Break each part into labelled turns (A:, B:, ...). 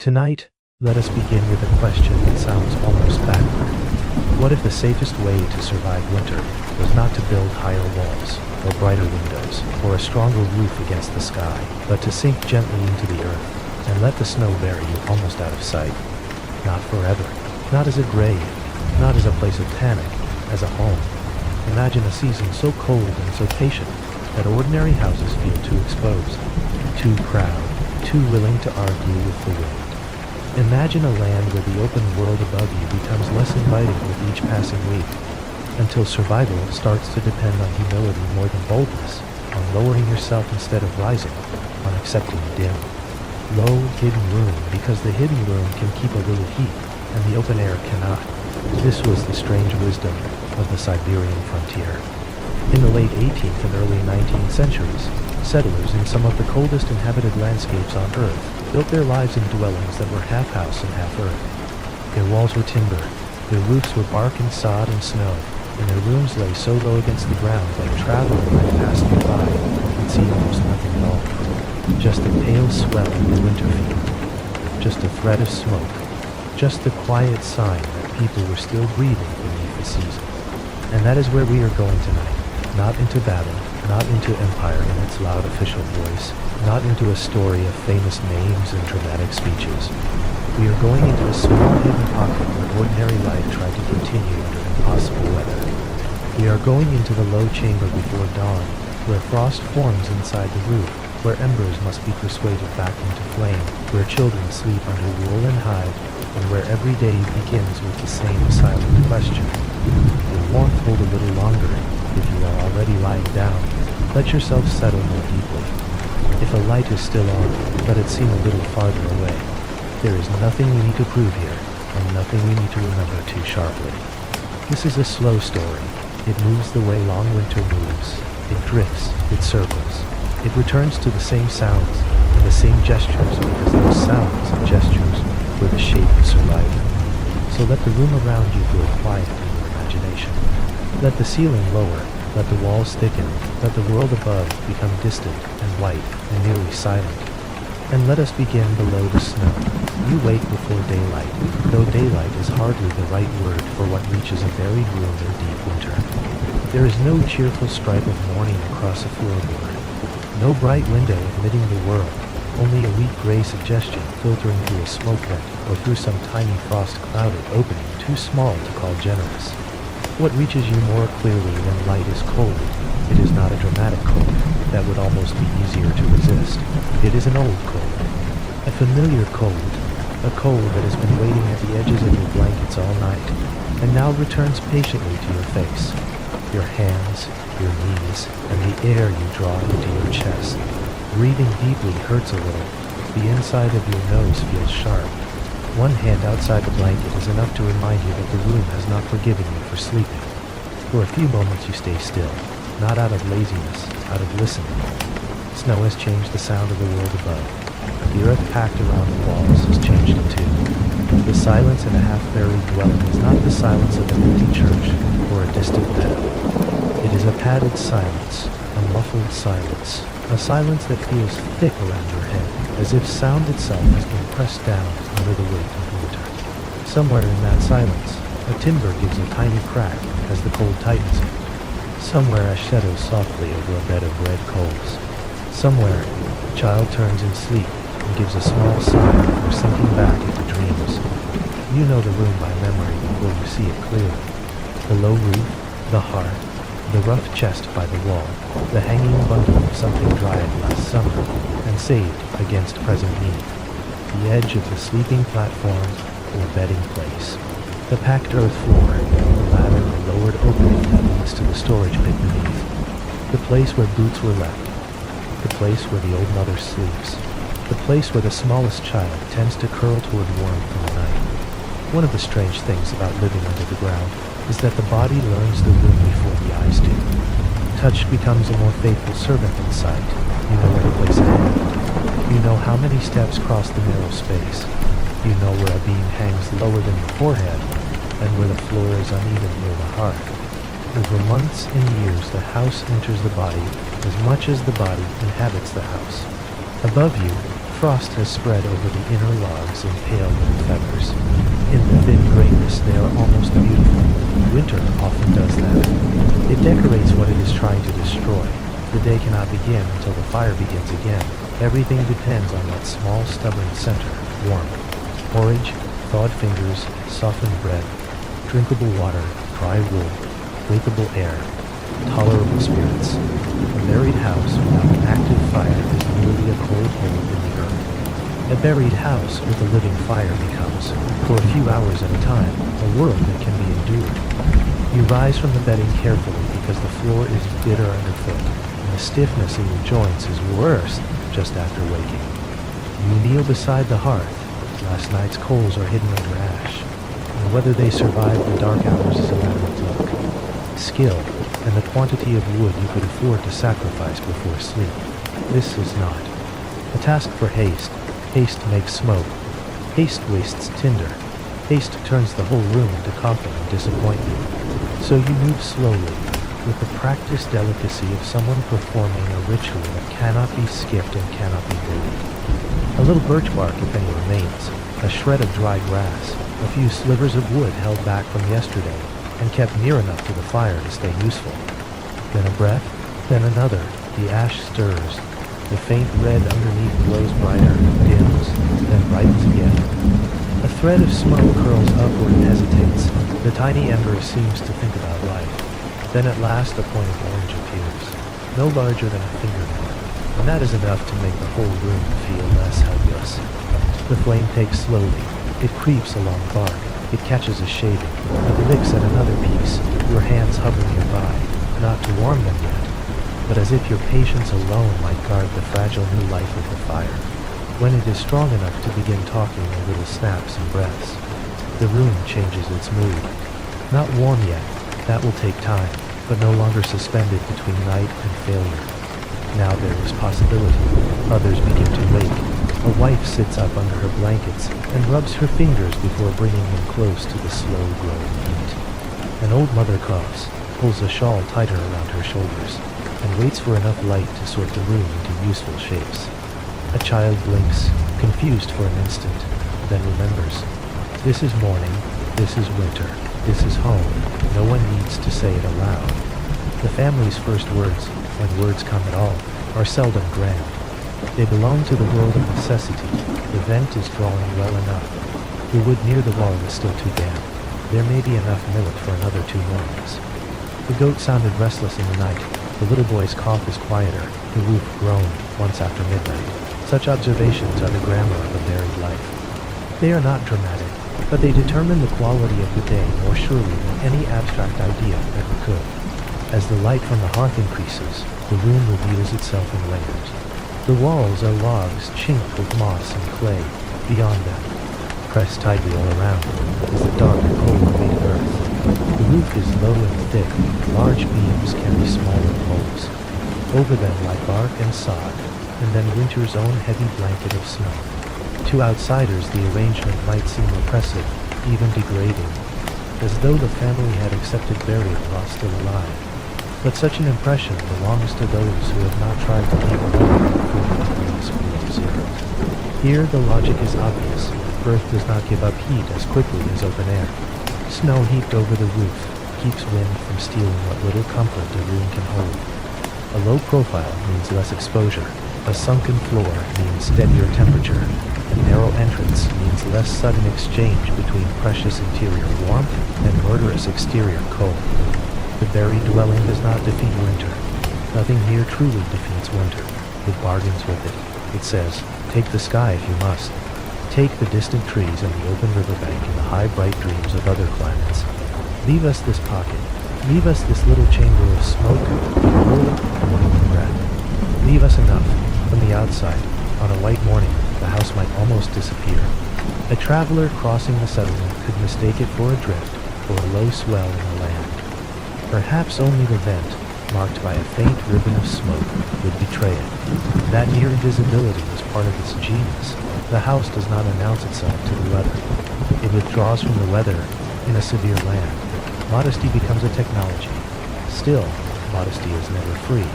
A: Tonight, let us begin with a question that sounds almost backward. What if the safest way to survive winter was not to build higher walls, or brighter windows, or a stronger roof against the sky, but to sink gently into the earth and let the snow bury you almost out of sight? Not forever, not as a grave, not as a place of panic, as a home. Imagine a season so cold and so patient that ordinary houses feel too exposed, too proud, too willing to argue with the wind. Imagine a land where the open world above you becomes less inviting with each passing week, until survival starts to depend on humility more than boldness, on lowering yourself instead of rising, on accepting the dim, low, hidden room because the hidden room can keep a little heat and the open air cannot. This was the strange wisdom of the Siberian frontier. In the late 18th and early 19th centuries, settlers in some of the coldest inhabited landscapes on Earth built their lives in dwellings that were half house and half earth. Their walls were timber, their roofs were bark and sod and snow, and their rooms lay so low against the ground that a traveler might pass nearby and see almost nothing at all. Just a pale swell in the winter field, just a thread of smoke, just the quiet sign that people were still breathing beneath the season. And that is where we are going tonight. Not into battle, not into empire in its loud official voice, not into a story of famous names and dramatic speeches. We are going into a small hidden pocket where ordinary life tried to continue under impossible weather. We are going into the low chamber before dawn, where frost forms inside the roof, where embers must be persuaded back into flame, where children sleep under wool and hide, and where every day begins with the same silent question. Will warmth hold a little longer? If you are already lying down, let yourself settle more deeply. If a light is still on, let it seem a little farther away. There is nothing we need to prove here, and nothing we need to remember too sharply. This is a slow story. It moves the way long winter moves. It drifts, it circles. It returns to the same sounds and the same gestures because those sounds and gestures were the shape of survival. So let the room around you grow quiet in your imagination. Let the ceiling lower, let the walls thicken, let the world above become distant and white and nearly silent. And let us begin below the snow. You wake before daylight, though daylight is hardly the right word for what reaches a buried room in deep winter. There is no cheerful stripe of morning across a floorboard, no bright window admitting the world, only a weak gray suggestion filtering through a smoke vent or through some tiny frost-clouded opening too small to call generous. What reaches you more clearly when light is cold? It is not a dramatic cold that would almost be easier to resist. It is an old cold, a familiar cold, a cold that has been waiting at the edges of your blankets all night and now returns patiently to your face, your hands, your knees, and the air you draw into your chest. Breathing deeply hurts a little. The inside of your nose feels sharp. One hand outside the blanket is enough to remind you that the room has not forgiven you for sleeping. For a few moments you stay still, not out of laziness, out of listening. Snow has changed the sound of the world above. The earth packed around the walls has changed it too. The silence in a half-buried dwelling is not the silence of an empty church or a distant meadow. It is a padded silence, a muffled silence, a silence that feels thick around your head, as if sound itself has been pressed down under the weight of winter. Somewhere in that silence, a timber gives a tiny crack as the cold tightens it. Somewhere a shadow softly over a bed of red coals. Somewhere, a child turns in sleep and gives a small sigh before sinking back into dreams. You know the room by memory before you see it clearly. The low roof, the hearth, the rough chest by the wall, the hanging bundle of something dried last summer and saved against present need, the edge of the sleeping platform or bedding place, the packed earth floor, the ladder or lowered opening that leads to the storage pit beneath, the place where boots were left, the place where the old mother sleeps, the place where the smallest child tends to curl toward warmth in the night. One of the strange things about living under the ground is that the body learns the room before the eyes do. Touch becomes a more faithful servant than sight. You know where to place a hand. You know how many steps cross the narrow space. You know where a beam hangs lower than your forehead, and where the floor is uneven near the hearth. Over months and years, the house enters the body as much as the body inhabits the house. Above you, frost has spread over the inner logs in pale little feathers. In the thin grayness they are almost beautiful. Winter often does that. It decorates what it is trying to destroy. The day cannot begin until the fire begins again. Everything depends on that small stubborn center, warmth. Porridge, thawed fingers, softened bread, drinkable water, dry wool, breathable air, tolerable spirits. A buried house without an active fire is merely a cold hole in the earth. A buried house with a living fire becomes, for a few hours at a time, a world that can be endured. You rise from the bedding carefully because the floor is bitter underfoot, and the stiffness in your joints is worse just after waking. You kneel beside the hearth. Last night's coals are hidden under ash, and whether they survive the dark hours is a matter of luck, skill, and the quantity of wood you could afford to sacrifice before sleep. This is not a task for haste. Haste makes smoke. Haste wastes tinder. Haste turns the whole room into coughing and disappointment. So you move slowly, with the practiced delicacy of someone performing a ritual that cannot be skipped and cannot be bullied. A little birch bark, if any remains, a shred of dry grass, a few slivers of wood held back from yesterday and kept near enough to the fire to stay useful. Then a breath, then another. The ash stirs. The faint red underneath glows brighter, dims, then brightens again. A thread of smoke curls upward and hesitates. The tiny ember seems to think about life. Then at last a point of orange appears, no larger than a fingernail, and that is enough to make the whole room feel less helpless. The flame takes slowly. It creeps along bark. It catches a shaving. It licks at another piece, your hands hover nearby, not to warm them yet, but as if your patience alone might guard the fragile new life of the fire. When it is strong enough to begin talking in little snaps and breaths, the room changes its mood. Not warm yet, that will take time, but no longer suspended between night and failure. Now there is possibility. Others begin to wake. A wife sits up under her blankets and rubs her fingers before bringing them close to the slow-growing heat. An old mother coughs, pulls a shawl tighter around her shoulders, and waits for enough light to sort the room into useful shapes. A child blinks, confused for an instant, then remembers. This is morning, this is winter, this is home. No one needs to say it aloud. The family's first words, when words come at all, are seldom grand. They belong to the world of necessity. The vent is drawing well enough. The wood near the wall is still too damp. There may be enough millet for another 2 mornings. The goat sounded restless in the night. The little boy's cough is quieter. The roof groaned once after midnight. Such observations are the grammar of a buried life. They are not dramatic, but they determine the quality of the day more surely than any abstract idea ever could. As the light from the hearth increases, the room reveals itself in layers. The walls are logs chinked with moss and clay. Beyond them, pressed tightly all around, is the dark, cold weight of earth. The roof is low and thick. Large beams carry smaller poles. Over them lie bark and sod, and then winter's own heavy blanket of snow. To outsiders, the arrangement might seem oppressive, even degrading, as though the family had accepted burial while still alive. But such an impression belongs to those who have not tried to keep warm according to rules below zero. Here the logic is obvious. Earth does not give up heat as quickly as open air. Snow heaped over the roof keeps wind from stealing what little comfort the room can hold. A low profile means less exposure. A sunken floor means steadier temperature. A narrow entrance means less sudden exchange between precious interior warmth and murderous exterior cold. The buried dwelling does not defeat winter. Nothing here truly defeats winter. It bargains with it. It says, take the sky if you must. Take the distant trees and the open riverbank and the high bright dreams of other climates. Leave us this pocket. Leave us this little chamber of smoke, coal, and warm breath. Leave us enough. From the outside, on a white morning, the house might almost disappear. A traveler crossing the settlement could mistake it for a drift or a low swell in the land. Perhaps only the vent, marked by a faint ribbon of smoke, would betray it. That near invisibility is part of its genius. The house does not announce itself to the weather. It withdraws from the weather in a severe land. Modesty becomes a technology. Still, modesty is never free.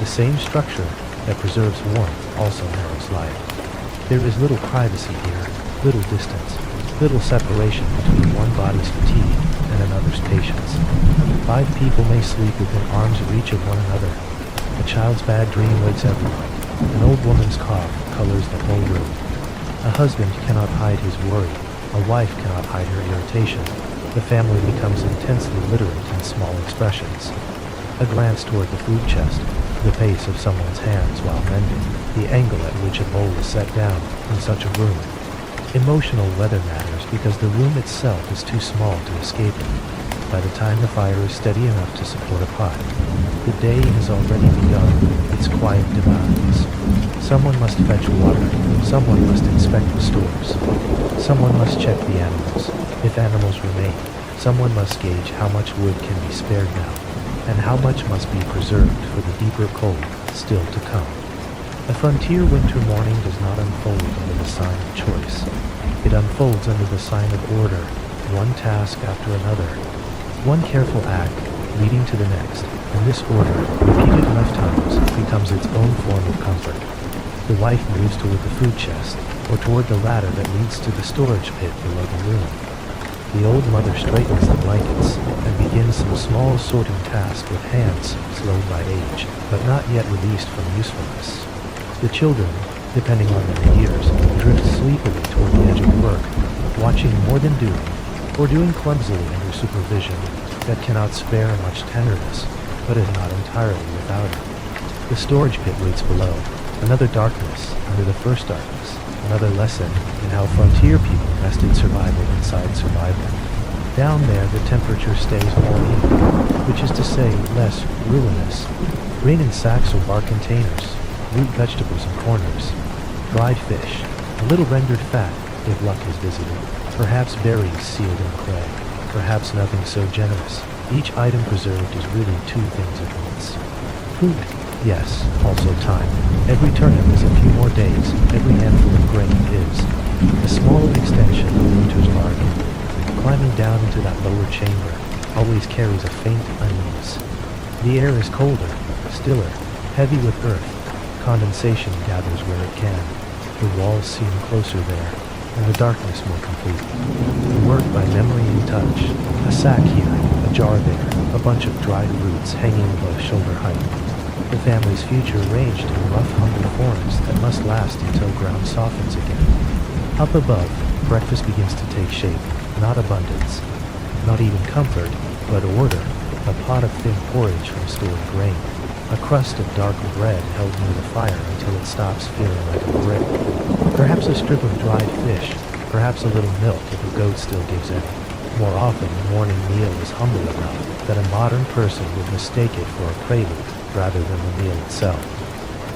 A: The same structure that preserves warmth also narrows life. There is little privacy here, little distance, little separation between one body's fatigue and another's patience. 5 people may sleep within arm's reach of one another. A child's bad dream wakes everyone. An old woman's cough colors the whole room. A husband cannot hide his worry. A wife cannot hide her irritation. The family becomes intensely literate in small expressions. A glance toward the food chest, the pace of someone's hands while mending, the angle at which a bowl is set down in such a room. Emotional weather matters because the room itself is too small to escape it. By the time the fire is steady enough to support a pot, the day has already begun its quiet demise. Someone must fetch water. Someone must inspect the stores. Someone must check the animals. If animals remain, someone must gauge how much wood can be spared now, and how much must be preserved for the deeper cold still to come. A frontier winter morning does not unfold under the sign of choice. It unfolds under the sign of order, one task after another, one careful act leading to the next, and this order, repeated enough times, becomes its own form of comfort. The wife moves toward the food chest, or toward the ladder that leads to the storage pit below the room. The old mother straightens the blankets and begins some small sorting task with hands slowed by age, but not yet released from usefulness. The children, depending on their years, drift sleepily toward the edge of work, watching more than doing, or doing clumsily under supervision that cannot spare much tenderness, but is not entirely without it. The storage pit waits below, another darkness under the first darkness, another lesson in how frontier people nested survival inside survival. Down there the temperature stays more even, which is to say less ruinous. Grain in sacks or bar containers, root vegetables in corners, dried fish, a little rendered fat if luck is visited, perhaps berries sealed in clay, perhaps nothing so generous. Each item preserved is really 2 things at once. Food, yes, also time. Every turnip is a few more days, every handful of grain is a small extension of winter's bargain. Climbing down into that lower chamber always carries a faint unease. The air is colder, stiller, heavy with earth. Condensation gathers where it can. The walls seem closer there, and the darkness more complete. We work by memory and touch. A sack here, a jar there, a bunch of dried roots hanging above shoulder height. The family's future arranged in rough, humble forms that must last until ground softens again. Up above, breakfast begins to take shape, not abundance, not even comfort, but order. A pot of thin porridge from stored grain. A crust of dark bread held near the fire until it stops feeling like a brick. Perhaps a strip of dried fish, perhaps a little milk if a goat still gives any. More often, the morning meal is humble enough that a modern person would mistake it for a prelude rather than the meal itself.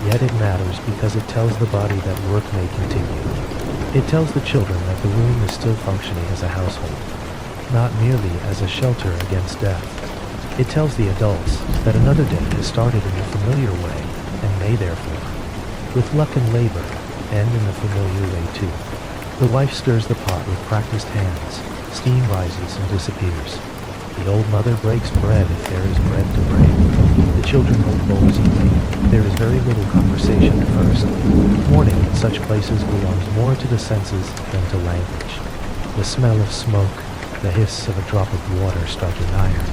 A: Yet it matters because it tells the body that work may continue. It tells the children that the room is still functioning as a household, not merely as a shelter against death. It tells the adults that another day has started in a familiar way and may therefore, with luck and labor, end in a familiar way too. The wife stirs the pot with practiced hands. Steam rises and disappears. The old mother breaks bread if there is bread to break. The children hold bowls and wait. There is very little conversation at first. Morning in such places belongs more to the senses than to language. The smell of smoke, the hiss of a drop of water striking iron,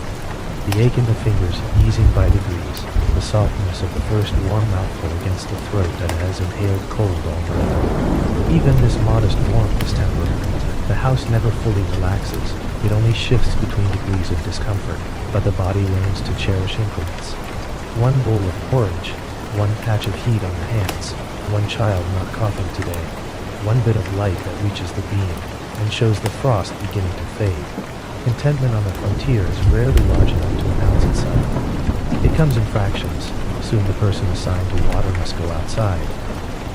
A: the ache in the fingers easing by degrees, the softness of the first warm mouthful against the throat that has inhaled cold all night. Even this modest warmth is temporary. The house never fully relaxes. It only shifts between degrees of discomfort, but the body learns to cherish increments. One bowl of porridge, one patch of heat on the hands, one child not coughing today, one bit of light that reaches the beam and shows the frost beginning to fade. Contentment on the frontier is rarely large enough to announce itself. It comes in fractions. Soon the person assigned to water must go outside.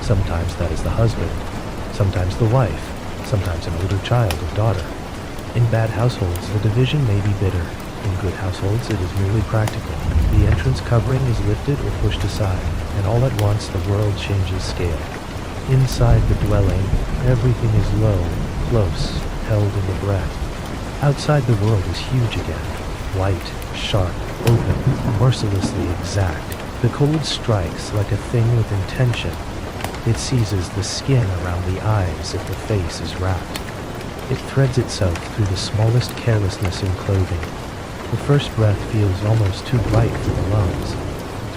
A: Sometimes that is the husband, sometimes the wife, sometimes an older child or daughter. In bad households, the division may be bitter. In good households, it is merely practical. The entrance covering is lifted or pushed aside, and all at once the world changes scale. Inside the dwelling, everything is low, close, held in the breath. Outside the world is huge again, white, sharp, open, mercilessly exact. The cold strikes like a thing with intention, It seizes the skin around the eyes if the face is wrapped. It threads itself through the smallest carelessness in clothing. The first breath feels almost too bright for the lungs.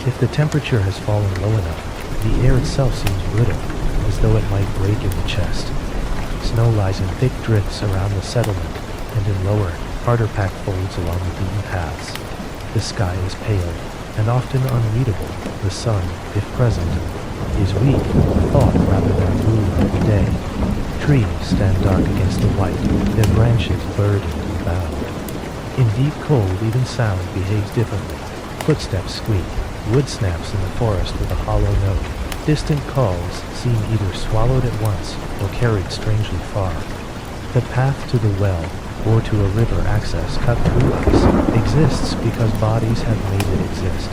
A: If the temperature has fallen low enough, the air itself seems brittle, as though it might break in the chest. Snow lies in thick drifts around the settlement, and in lower, harder packed folds along the beaten paths. The sky is pale, and often unreadable. The sun, if present, is weak with thought rather than ruler of the day. Trees stand dark against the white, their branches burdened and bowed. In deep cold, even sound behaves differently. Footsteps squeak, wood snaps in the forest with a hollow note. Distant calls seem either swallowed at once or carried strangely far. The path to the well, or to a river access cut through ice, exists because bodies have made it exist.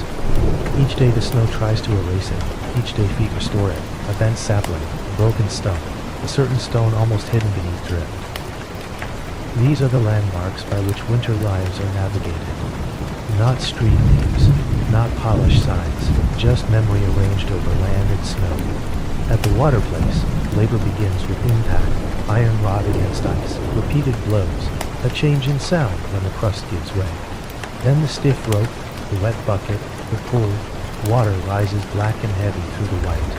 A: Each day the snow tries to erase it. Each day feet restore it. A bent sapling, a broken stump, a certain stone almost hidden beneath drift. These are the landmarks by which winter lives are navigated. Not street names, not polished signs, just memory arranged over land and snow. At the water place, labor begins with impact, iron rod against ice, repeated blows, a change in sound when the crust gives way. Then the stiff rope, the wet bucket, the pull, water rises black and heavy through the white.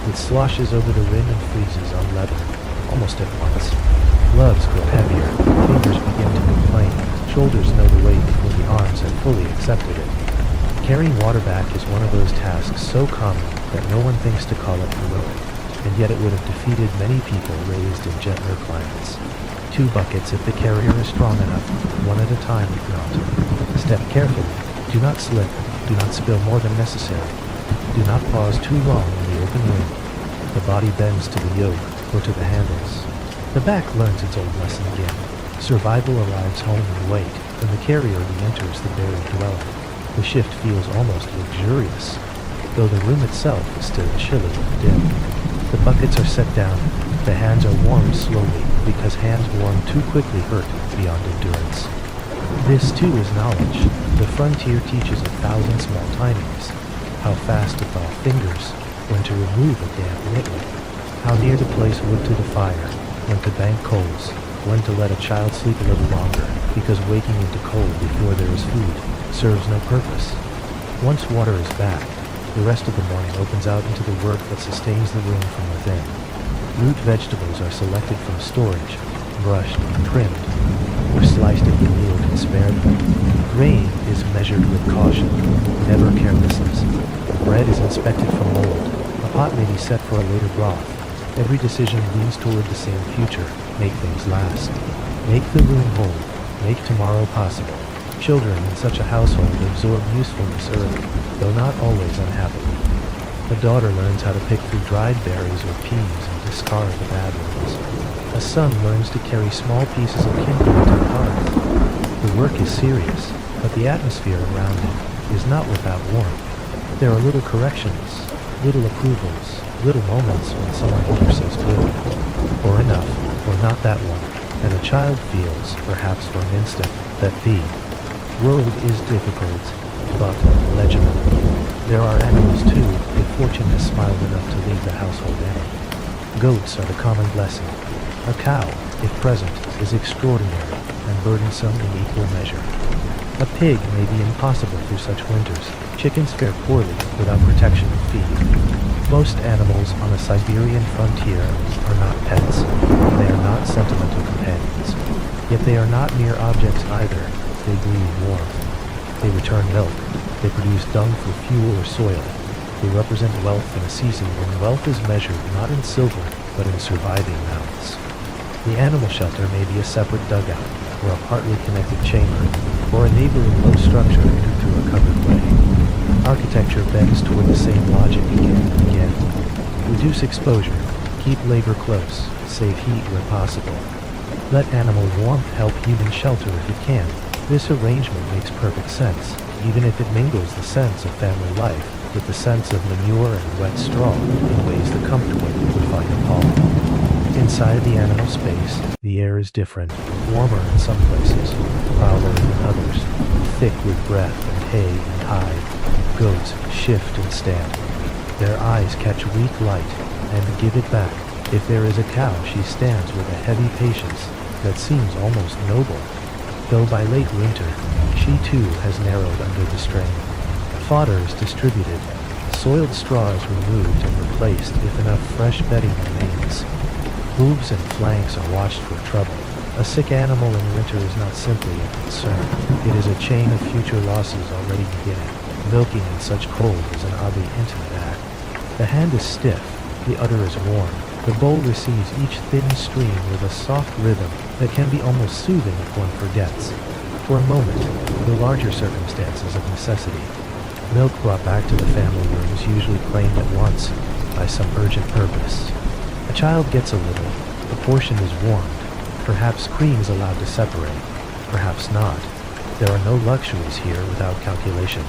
A: It sloshes over the rim and freezes on leather, almost at once. Gloves grow heavier, fingers begin to complain, shoulders know the weight before the arms have fully accepted it. Carrying water back is one of those tasks so common that no one thinks to call it heroic, and yet it would have defeated many people raised in gentler climates. 2 buckets if the carrier is strong enough, one at a time if not. Step carefully, do not slip, do not spill more than necessary. Do not pause too long in the open room. The body bends to the yoke or to the handles. The back learns its old lesson again. Survival arrives home in wait, and the carrier re-enters the buried dwelling. The shift feels almost luxurious, though the room itself is still chilly and dim. The buckets are set down. The hands are warmed slowly, because hands warmed too quickly hurt beyond endurance. This too is knowledge. The frontier teaches 1,000 small timings. How fast to thaw fingers, when to remove a damp knitting, how near to place wood to the fire, when to bank coals, when to let a child sleep a little longer, because waking into cold before there is food serves no purpose. Once water is back, the rest of the morning opens out into the work that sustains the room from within. Root vegetables are selected from storage, brushed, trimmed, or sliced if the meal can spare them. Grain is measured with caution, never carelessness. Bread is inspected for mold. A pot may be set for a later broth. Every decision leans toward the same future. Make things last. Make the room whole. Make tomorrow possible. Children in such a household absorb usefulness early, though not always unhappily. A daughter learns how to pick through dried berries or peas and discard the bad ones. A son learns to carry small pieces of kindling to the hearth. The work is serious, but the atmosphere around it is not without warmth. There are little corrections, little approvals, little moments when someone older says good, or enough, or not that one, and a child feels, perhaps for an instant, that the world is difficult, but legible. There are animals too, if fortune has smiled enough to leave the household in. Goats are the common blessing. A cow, if present, is extraordinary and burdensome in equal measure. A pig may be impossible through such winters. Chickens fare poorly without protection and feed. Most animals on the Siberian frontier are not pets. They are not sentimental companions. Yet they are not mere objects either. They breathe warmth. They return milk. They produce dung for fuel or soil. They represent wealth in a season when wealth is measured not in silver, but in surviving mouths. The animal shelter may be a separate dugout, or a partly connected chamber, or a neighboring low structure entered through a covered way. Architecture bends toward the same logic again and again. Reduce exposure, keep labor close, save heat where possible. Let animal warmth help human shelter if it can. This arrangement makes perfect sense, even if it mingles the sense of family life with the sense of manure and wet straw in ways the comfortable would find appalling. Inside the animal space, the air is different, warmer in some places, fouler in others, thick with breath and hay and hide. Goats shift and stand. Their eyes catch weak light, and give it back. If there is a cow, she stands with a heavy patience that seems almost noble, though by late winter, she too has narrowed under the strain. Fodder is distributed, soiled straw is removed and replaced if enough fresh bedding remains. Hooves and flanks are watched for trouble. A sick animal in winter is not simply a concern. It is a chain of future losses already beginning. Milking in such cold is an oddly intimate act. The hand is stiff, the udder is warm. The bowl receives each thin stream with a soft rhythm that can be almost soothing if one forgets, for a moment, the larger circumstances of necessity. Milk brought back to the family room is usually claimed at once by some urgent purpose. A child gets a little, the portion is warmed, perhaps cream is allowed to separate, perhaps not. There are no luxuries here without calculation.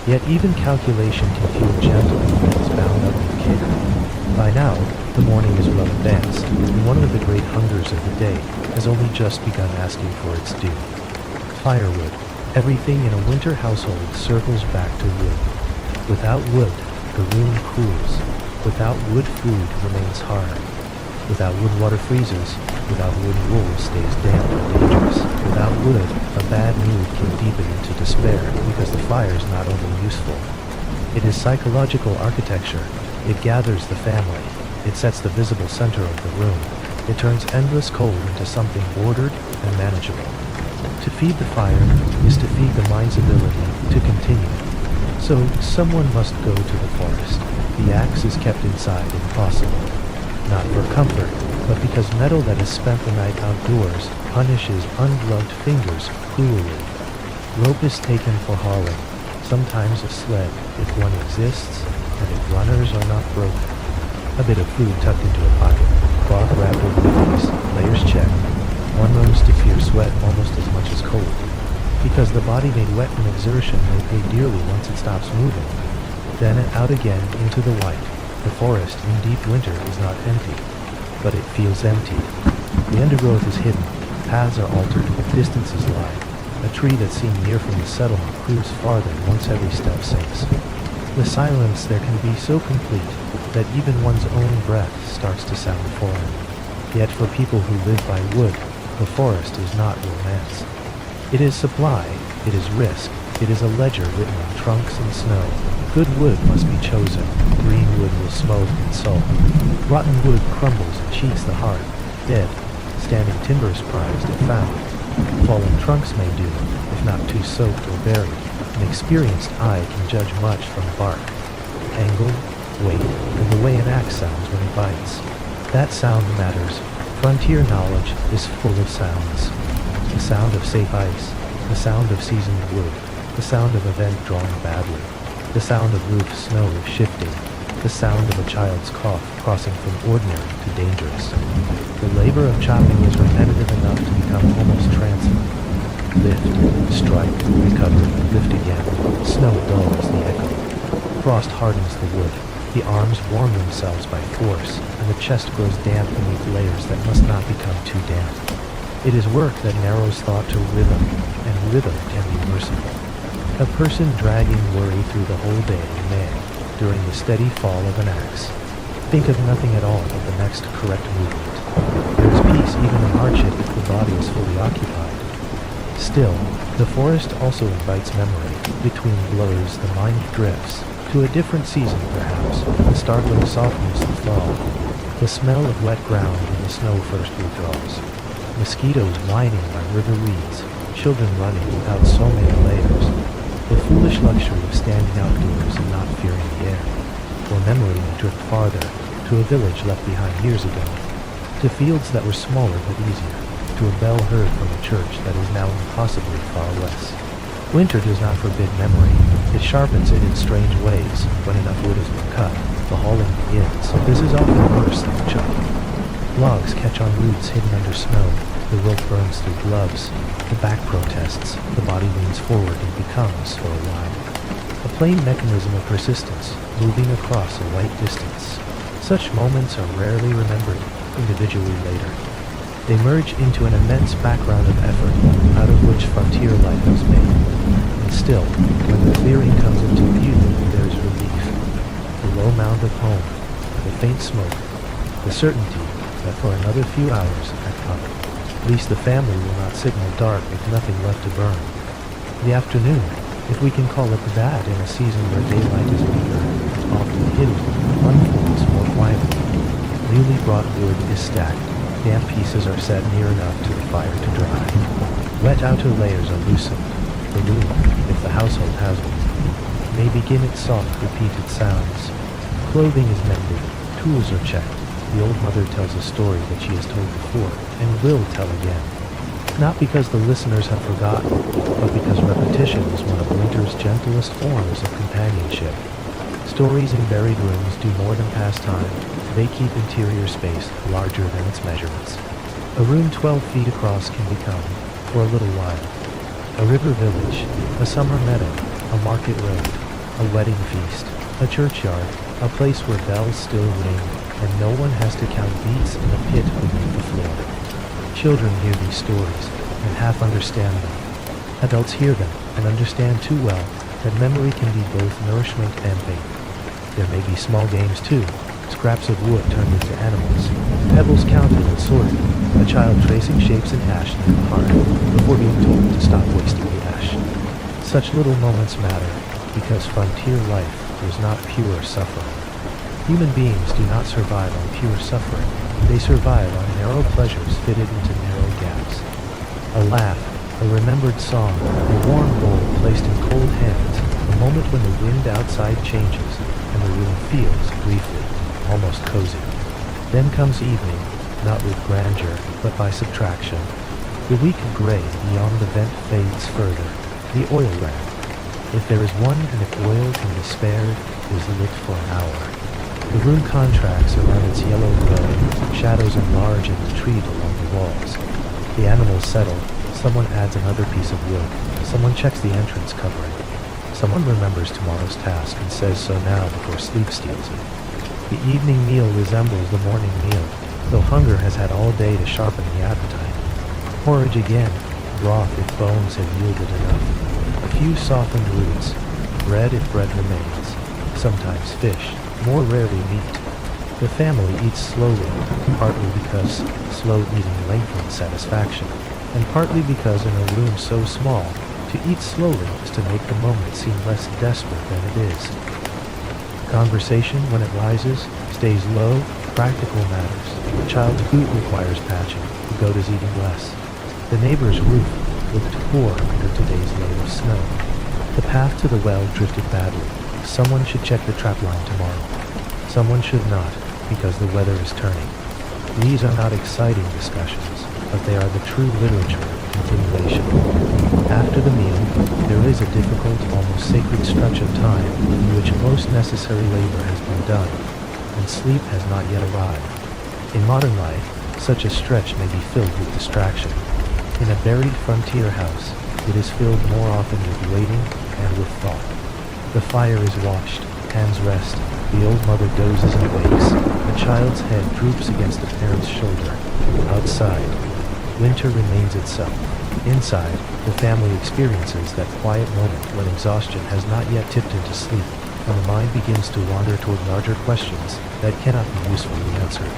A: Yet even calculation can feel gentle when it is bound up with care. By now, the morning is well advanced, and one of the great hungers of the day has only just begun asking for its due. Firewood. Everything in a winter household circles back to wood. Without wood, the room cools. Without wood, food remains hard. Without wood, water freezes. Without wood, wool stays damp and dangerous. Without wood, a bad mood can deepen into despair because the fire is not only useful. It is psychological architecture. It gathers the family. It sets the visible center of the room. It turns endless cold into something ordered and manageable. To feed the fire is to feed the mind's ability to continue. So someone must go to the forest. The axe is kept inside if possible. Not for comfort, but because metal that has spent the night outdoors punishes ungloved fingers cruelly. Rope is taken for hauling, sometimes a sled if one exists, and if runners are not broken. A bit of food tucked into a pocket, cloth wrapped over the face, layers checked. One learns to fear sweat almost as much as cold, because the body made wet from exertion may pay dearly once it stops moving. Then out again into the white. The forest in deep winter is not empty, but it feels empty. The undergrowth is hidden, paths are altered, distances lie. A tree that seemed near from the settlement proves farther once every step sinks. The silence there can be so complete that even one's own breath starts to sound foreign. Yet for people who live by wood, the forest is not romance. It is supply, it is risk, it is a ledger written on trunks and snow. Good wood must be chosen, green wood will smoke and sulk. Rotten wood crumbles and cheats the heart, dead. Standing timber is prized if found. Fallen trunks may do, if not too soaked or buried. An experienced eye can judge much from bark. Angle, weight, and the way an axe sounds when it bites. That sound matters. Frontier knowledge is full of sounds. The sound of safe ice, the sound of seasoned wood, the sound of a vent drawing badly, the sound of roof snow shifting, the sound of a child's cough crossing from ordinary to dangerous. The labor of chopping is repetitive enough to become almost transient. Lift, strike, recover, lift again. Snow dulls the echo. Frost hardens the wood. The arms warm themselves by force, and the chest grows damp beneath layers that must not become too damp. It is work that narrows thought to rhythm, and rhythm can be merciful. A person dragging worry through the whole day may, during the steady fall of an axe, think of nothing at all but the next correct movement. There is peace even in hardship if the body is fully occupied. Still, the forest also invites memory. Between blows, the mind drifts, to a different season perhaps, the startling softness of fall, the smell of wet ground when the snow first withdraws, mosquitoes whining by river reeds, children running without so many layers, the foolish luxury of standing outdoors and not fearing the air, for memory may drift farther, to a village left behind years ago, to fields that were smaller but easier, to a bell heard from a church that is now impossibly far less. Winter does not forbid memory. It sharpens it in strange ways. When enough wood has been cut, the hauling begins. This is often worse than the chopping. Logs catch on roots hidden under snow. The rope burns through gloves. The back protests. The body leans forward and becomes, for a while, a plain mechanism of persistence, moving across a white distance. Such moments are rarely remembered, individually later. They merge into an immense background of effort, out of which frontier life was made. And still, when the clearing comes into view, there is relief. The low mound of home, the the faint smoke, the certainty that for another few hours at least the family will not signal dark with nothing left to burn. The afternoon, if we can call it that in a season where daylight is meager, often hidden, unfolds more quietly. Newly brought wood is stacked, damp pieces are set near enough to the fire to dry. Wet outer layers are loosened. The room, if the household has one, may begin its soft, repeated sounds. Clothing is mended, tools are checked. The old mother tells a story that she has told before, and will tell again. Not because the listeners have forgotten, but because repetition is one of winter's gentlest forms of companionship. Stories in buried rooms do more than pass time. They keep interior space larger than its measurements. A room 12 feet across can become, for a little while, a river village, a summer meadow, a market road, a wedding feast, a churchyard, a place where bells still ring, and no one has to count beats in a pit beneath the floor. Children hear these stories and half understand them. Adults hear them and understand too well that memory can be both nourishment and bait. There may be small games too, scraps of wood turned into animals, pebbles counted and sorted, a child tracing shapes in ash near the hearth before being told to stop wasting the ash. Such little moments matter because frontier life is not pure suffering. Human beings do not survive on pure suffering. They survive on narrow pleasures fitted into narrow gaps. A laugh, a remembered song, a warm bowl placed in cold hands, a moment when the wind outside changes and the room feels, briefly, almost cozy. Then comes evening, not with grandeur, but by subtraction. The weak gray beyond the vent fades further, the oil lamp. If there is one and if oil can be spared, is lit for an hour. The room contracts around its yellow glow, shadows enlarge and retreat along the walls. The animals settle, someone adds another piece of wood, someone checks the entrance covering. Someone remembers tomorrow's task and says so now before sleep steals it. The evening meal resembles the morning meal, though hunger has had all day to sharpen the appetite. Porridge again, broth if bones have yielded enough. A few softened roots, bread if bread remains, sometimes fish, more rarely meat. The family eats slowly, partly because slow eating lengthens satisfaction, and partly because in a room so small, to eat slowly is to make the moment seem less desperate than it is. Conversation, when it rises, stays low, practical matters. The child's boot requires patching, the goat is eating less. The neighbor's roof looked poor under today's load of snow. The path to the well drifted badly. Someone should check the trap line tomorrow. Someone should not, because the weather is turning. These are not exciting discussions, but they are the true literature continuation. After the meal, there is a difficult, almost sacred stretch of time in which most necessary labor has been done, and sleep has not yet arrived. In modern life, such a stretch may be filled with distraction. In a buried frontier house, it is filled more often with waiting and with thought. The fire is watched, hands rest, the old mother dozes and wakes, the child's head droops against the parent's shoulder. Outside, winter remains itself. Inside, the family experiences that quiet moment when exhaustion has not yet tipped into sleep, and the mind begins to wander toward larger questions that cannot be usefully answered.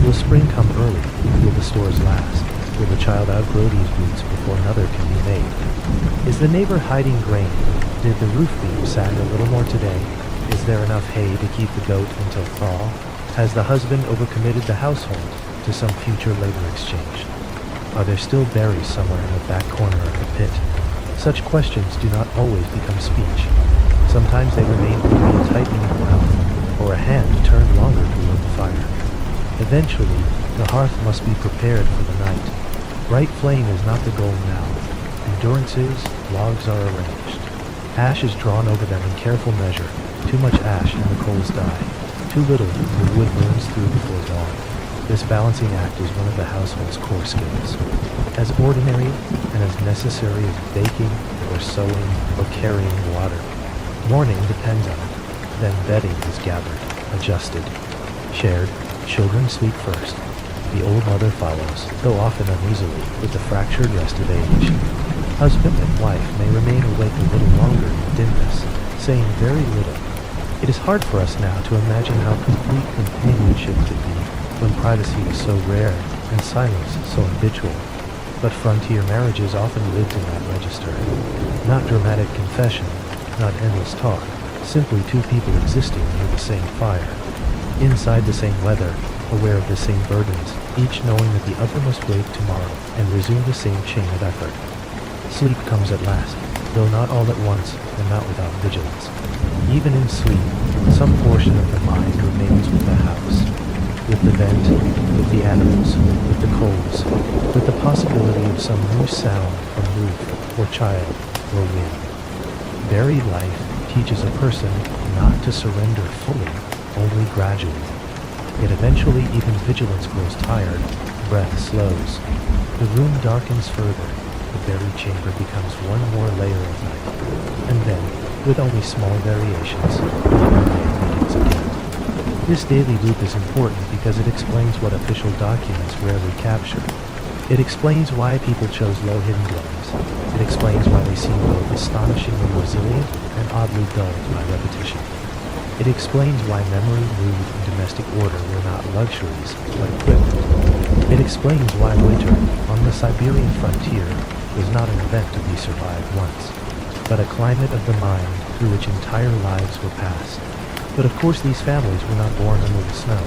A: Will spring come early? Will the stores last? Will the child outgrow these boots before another can be made? Is the neighbor hiding grain? Did the roof beam sag a little more today? Is there enough hay to keep the goat until thaw? Has the husband overcommitted the household to some future labor exchange? Are there still berries somewhere in the back corner of the pit? Such questions do not always become speech. Sometimes they remain only a tightening of the mouth, or a hand turned longer toward the fire. Eventually, the hearth must be prepared for the night. Bright flame is not the goal now. Endurance is, logs are arranged. Ash is drawn over them in careful measure. Too much ash and the coals die. Too little, the wood burns through before dawn. This balancing act is one of the household's core skills. As ordinary and as necessary as baking or sewing or carrying water. Morning depends on it. Then bedding is gathered, adjusted, shared. Children sleep first. The old mother follows, though often uneasily, with the fractured rest of age. Husband and wife may remain awake a little longer in the dimness, saying very little. It is hard for us now to imagine how complete companionship could be when privacy was so rare and silence so habitual. But frontier marriages often lived in that register. Not dramatic confession, not endless talk, simply two people existing near the same fire, inside the same weather, aware of the same burdens, each knowing that the other must wake tomorrow and resume the same chain of effort. Sleep comes at last, though not all at once and not without vigilance. Even in sleep, some portion of the mind remains with the house, with the vent, with the animals, with the coals, with the possibility of some new sound from roof or child or wind. Buried life teaches a person not to surrender fully, only gradually. Yet eventually even vigilance grows tired, breath slows. The room darkens further, the buried chamber becomes one more layer of night, and then, with only small variations, another day begins again. This daily loop is important because it explains what official documents rarely capture. It explains why people chose low-hidden dwellings. It explains why they seem both astonishingly resilient and oddly dulled by repetition. It explains why memory, mood, and domestic order were not luxuries, but equipment. It explains why winter, on the Siberian frontier, was not an event to be survived once, but a climate of the mind through which entire lives were passed. But of course these families were not born under the snow.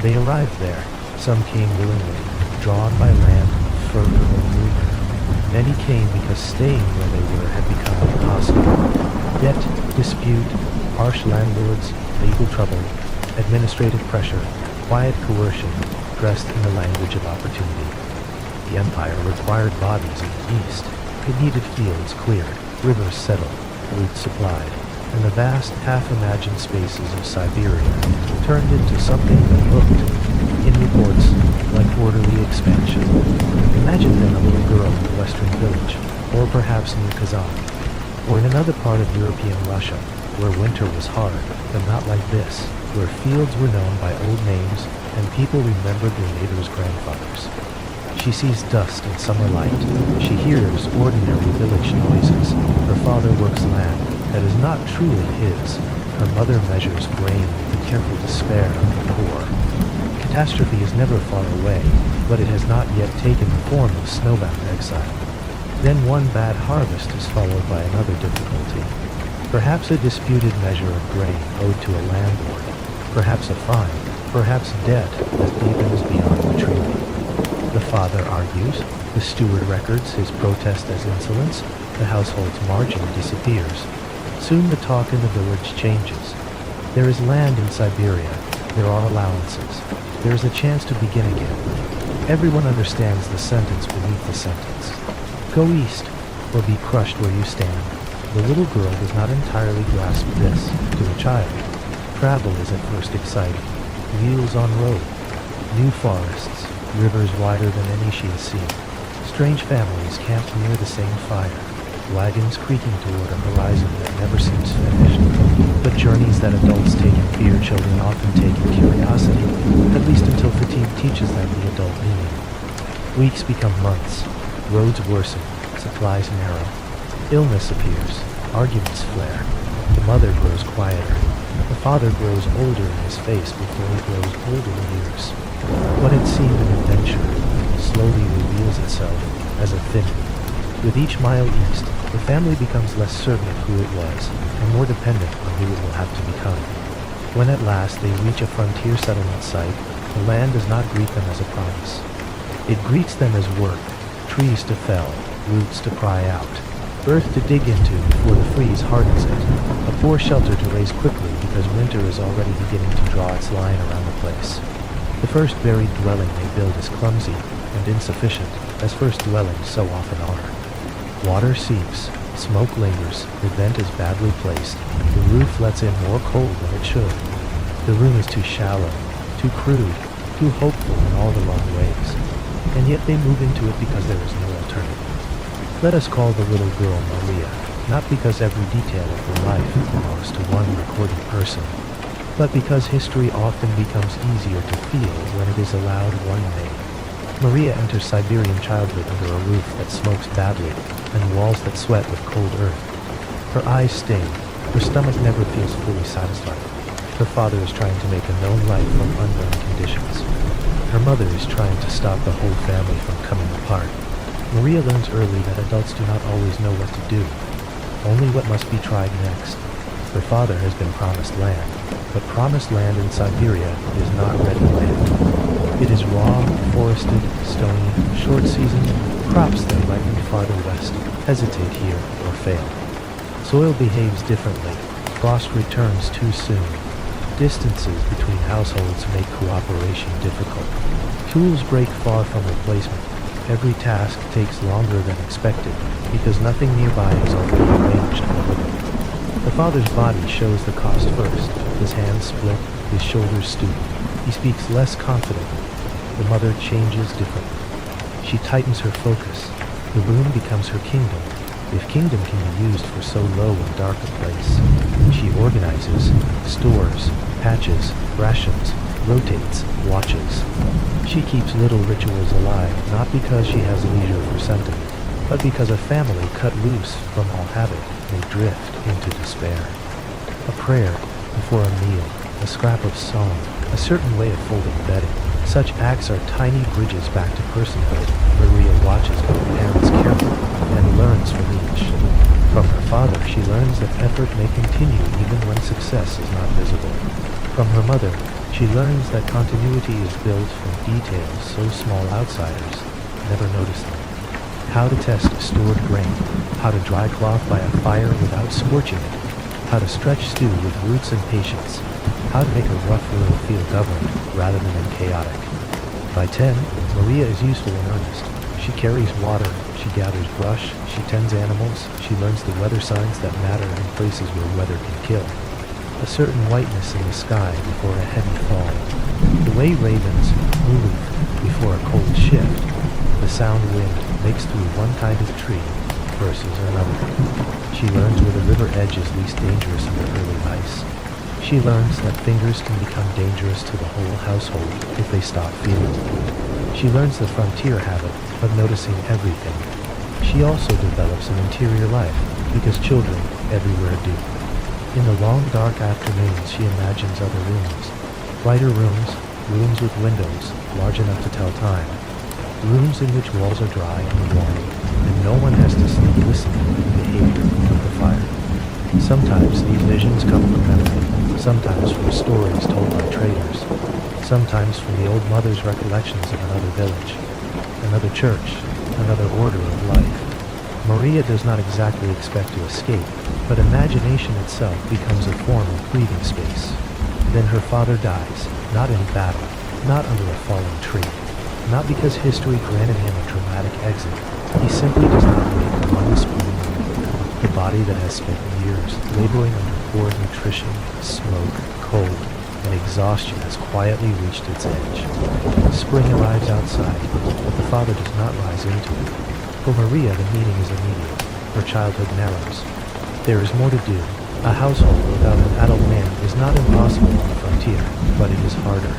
A: They arrived there. Some came willingly, drawn by land, fur, or rumor. Many came because staying where they were had become impossible. Debt, dispute, harsh landlords, legal trouble, administrative pressure, quiet coercion, dressed in the language of opportunity. The empire required bodies in the east. It needed fields cleared, rivers settled, routes supplied, and the vast, half-imagined spaces of Siberia turned into something that looked, in reports, like orderly expansion. Imagine then a little girl in a western village, or perhaps near Kazan, or in another part of European Russia, where winter was hard, but not like this, where fields were known by old names and people remembered their neighbors' grandfathers. She sees dust and summer light. She hears ordinary village noises. Her father works land that is not truly his. Her mother measures grain with the careful despair of the poor. Catastrophe is never far away, but it has not yet taken the form of snowbound exile. Then one bad harvest is followed by another difficulty. Perhaps a disputed measure of grain owed to a landlord. Perhaps a fine. Perhaps debt that deepens beyond retrieving. The father argues. The steward records his protest as insolence. The household's margin disappears. Soon the talk in the village changes. There is land in Siberia. There are allowances. There is a chance to begin again. Everyone understands the sentence beneath the sentence. Go east, or be crushed where you stand. The little girl does not entirely grasp this. To a child, travel is at first exciting. Wheels on road, new forests, rivers wider than any she has seen. Strange families camped near the same fire. Wagons creaking toward a horizon that never seems finished. But journeys that adults take in fear, children often take in curiosity, at least until fatigue teaches them the adult meaning. Weeks become months. Roads worsen. Supplies narrow. Illness appears. Arguments flare. The mother grows quieter. The father grows older in his face before he grows older in years. What had seemed an adventure slowly reveals itself as a thinning. With each mile east, the family becomes less certain of who it was, and more dependent on who it will have to become. When at last they reach a frontier settlement site, the land does not greet them as a promise. It greets them as work, trees to fell, roots to pry out, earth to dig into before the freeze hardens it, a poor shelter to raise quickly because winter is already beginning to draw its line around the place. The first buried dwelling they build is clumsy and insufficient, as first dwellings so often are. Water seeps, smoke lingers, the vent is badly placed, the roof lets in more cold than it should. The room is too shallow, too crude, too hopeful in all the wrong ways, and yet they move into it because there is no alternative. Let us call the little girl Maria, not because every detail of her life belongs to one recorded person, but because history often becomes easier to feel when it is allowed one name. Maria enters Siberian childhood under a roof that smokes badly and walls that sweat with cold earth. Her eyes sting, Her stomach never feels fully satisfied. Her father is trying to make a known life from unknown conditions. Her mother is trying to stop the whole family from coming apart. Maria learns early that adults do not always know what to do, only what must be tried next. Her father has been promised land, but promised land in Siberia is not ready land. It is raw, forested, stony, short-seasoned, crops that ripen farther west hesitate here or fail. Soil behaves differently, frost returns too soon. Distances between households make cooperation difficult. Tools break far from replacement. Every task takes longer than expected because nothing nearby is already arranged for living. The father's body shows the cost first. His hands split, his shoulders stoop. He speaks less confidently. The mother changes differently. She tightens her focus. The room becomes her kingdom, if kingdom can be used for so low and dark a place. She organizes, stores, patches, rations, rotates, watches. She keeps little rituals alive, not because she has leisure for sentiment, but because a family cut loose from all habit may drift into despair. A prayer before a meal, a scrap of song, a certain way of folding bedding. Such acts are tiny bridges back to personhood. Maria watches both parents carefully and learns from each. From her father, she learns that effort may continue even when success is not visible. From her mother, she learns that continuity is built from details so small outsiders never notice them. How to test stored grain, how to dry cloth by a fire without scorching it, how to stretch stew with roots and patience, how to make a rough room feel governed rather than chaotic. By 10, Maria is useful in earnest. She carries water, she gathers brush, she tends animals, she learns the weather signs that matter in places where weather can kill. A certain whiteness in the sky before a heavy fall. The way ravens move before a cold shift. The sound wind makes through one kind of tree versus another. She learns where the river edge is least dangerous under early ice. She learns that fingers can become dangerous to the whole household if they stop feeling it. She learns the frontier habit of noticing everything. She also develops an interior life because children everywhere do. In the long dark afternoons she imagines other rooms. Brighter rooms, rooms with windows large enough to tell time. Rooms in which walls are dry and warm, and no one has to sleep listening to the behavior of the fire. Sometimes these visions come from memory, sometimes from stories told by traders, sometimes from the old mother's recollections of another village, another church, another order of life. Maria does not exactly expect to escape, but imagination itself becomes a form of breathing space. Then her father dies, not in battle, not under a fallen tree, not because history granted him a dramatic exit. He simply does not make one spoon meal. The body that has spent years laboring under poor nutrition, smoke, cold, and exhaustion has quietly reached its edge. Spring arrives outside, but the father does not rise into it. For Maria, the meaning is immediate. Her childhood narrows. There is more to do. A household without an adult man is not impossible on the frontier, but it is harder.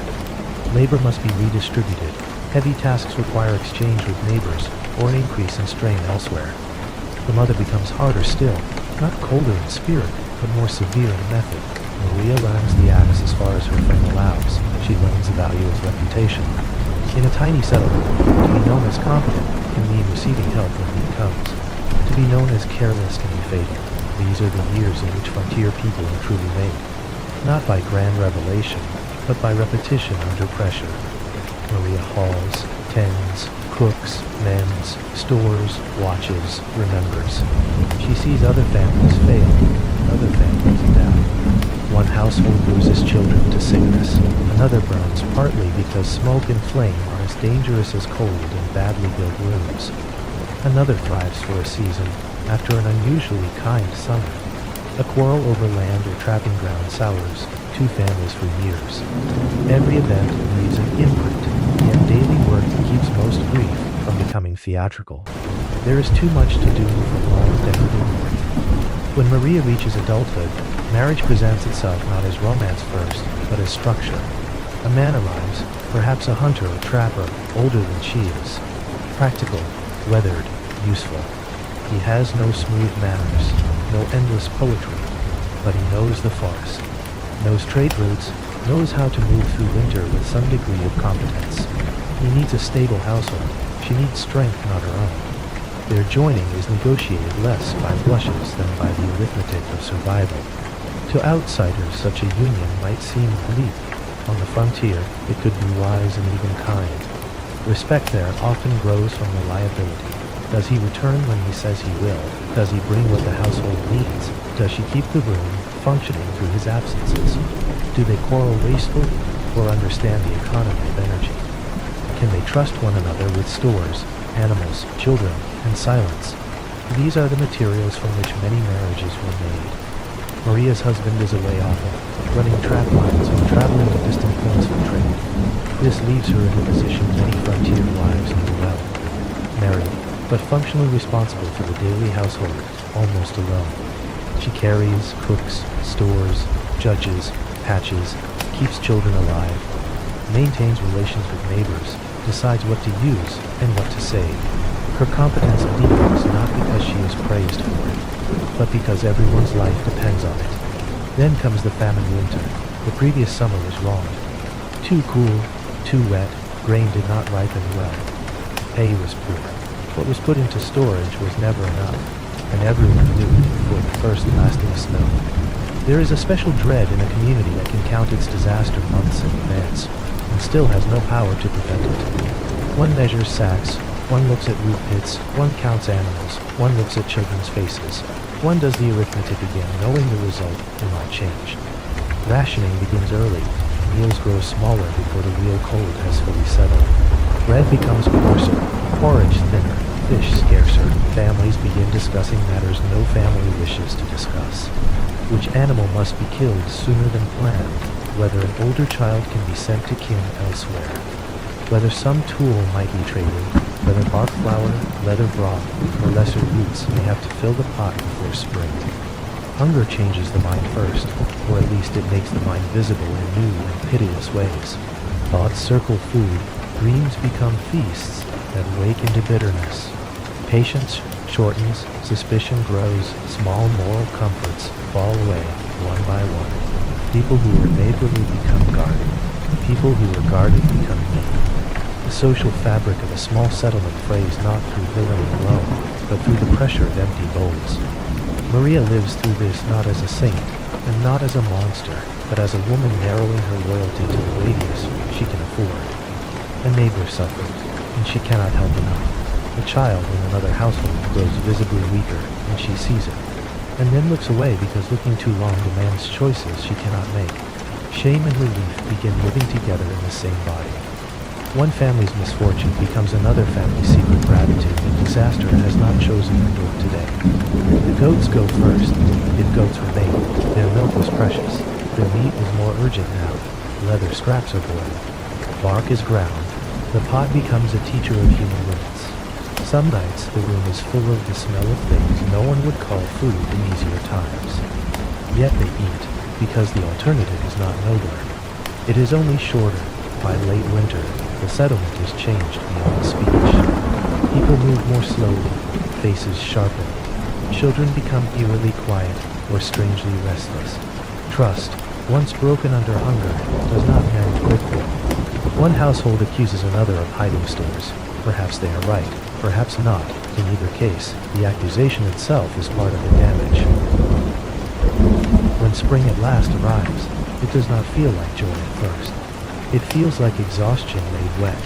A: Labor must be redistributed. Heavy tasks require exchange with neighbors, or an increase in strain elsewhere. The mother becomes harder still, not colder in spirit, but more severe in method. Maria learns the axe as far as her frame allows. She learns the value of reputation. In a tiny settlement, to be known as competent can mean receiving help when need comes. To be known as careless can be fatal. These are the years in which frontier people are truly made, not by grand revelation, but by repetition under pressure. Maria hauls, tends, cooks, mends, stores, watches, remembers. She sees other families fail, other families adapt. One household loses children to sickness. Another burns partly because smoke and flame are as dangerous as cold in badly built rooms. Another thrives for a season after an unusually kind summer. A quarrel over land or trapping ground sours two families for years. Every event leaves an imprint, yet daily work keeps most grief from becoming theatrical. There is too much to do for long decorative work. When Maria reaches adulthood, marriage presents itself not as romance first, but as structure. A man arrives, perhaps a hunter or trapper, older than she is. Practical, weathered, useful. He has no smooth manners, no endless poetry. but he knows the forest, knows trade routes, knows how to move through winter with some degree of competence. He needs a stable household. She needs strength, not her own. Their joining is negotiated less by blushes than by the arithmetic of survival. To outsiders, such a union might seem bleak. On the frontier, it could be wise and even kind. Respect there often grows from reliability. Does he return when he says he will? Does he bring what the household needs? Does she keep the room functioning through his absences? Do they quarrel wastefully or understand the economy of energy? Can they trust one another with stores, animals, children, and silence? These are the materials from which many marriages were made. Maria's husband is away often, running trap lines or traveling to distant points for trade. This leaves her in a position many frontier wives know well. Married, but functionally responsible for the daily household, almost alone. She carries, cooks, stores, judges, patches, keeps children alive, maintains relations with neighbors, decides what to use and what to save. Her competence deepens not because she is praised for it, but because everyone's life depends on it. Then comes the famine winter. The previous summer was wrong. Too cool, too wet, grain did not ripen well. Hay was poor. What was put into storage was never enough, and everyone knew it before the first lasting snow. There is a special dread in a community that can count its disaster months in advance, and still has no power to prevent it. One measures sacks, one looks at root pits, one counts animals, one looks at children's faces. One does the arithmetic again, knowing the result will not change. Rationing begins early. Meals grow smaller before the real cold has fully settled. Bread becomes coarser, porridge thinner, fish scarcer. Families begin discussing matters no family wishes to discuss. Which animal must be killed sooner than planned, whether an older child can be sent to kin elsewhere, whether some tool might be traded, whether bark flour, leather broth, or lesser roots may have to fill the pot before spring. Hunger changes the mind first, or at least it makes the mind visible in new and pitiless ways. Thoughts circle food, dreams become feasts that wake into bitterness. Patience shortens, suspicion grows, small moral comforts fall away one by one. People who were neighborly become guarded. People who were guarded become mean. The social fabric of a small settlement frays not through villainy alone, but through the pressure of empty bowls. Maria lives through this not as a saint, and not as a monster, but as a woman narrowing her loyalty to the radius she can afford. A neighbor suffers, and she cannot help enough. A child in another household grows visibly weaker, and she sees it, and then looks away because looking too long demands choices she cannot make. Shame and relief begin living together in the same body. One family's misfortune becomes another family's secret gratitude that disaster has not chosen their door today. The goats go first, if goats remain. Their milk was precious. Their meat is more urgent now. Leather scraps are boiled. Bark is ground. The pot becomes a teacher of human limits. Some nights the room is full of the smell of things no one would call food in easier times. Yet they eat, because the alternative is not nobler. It is only shorter. By late winter, the settlement is changed beyond speech. People move more slowly, faces sharpen. Children become eerily quiet or strangely restless. Trust, once broken under hunger, does not mend quickly. One household accuses another of hiding stores. Perhaps they are right, perhaps not. In either case, the accusation itself is part of the damage. When spring at last arrives, it does not feel like joy at first. It feels like exhaustion made wet.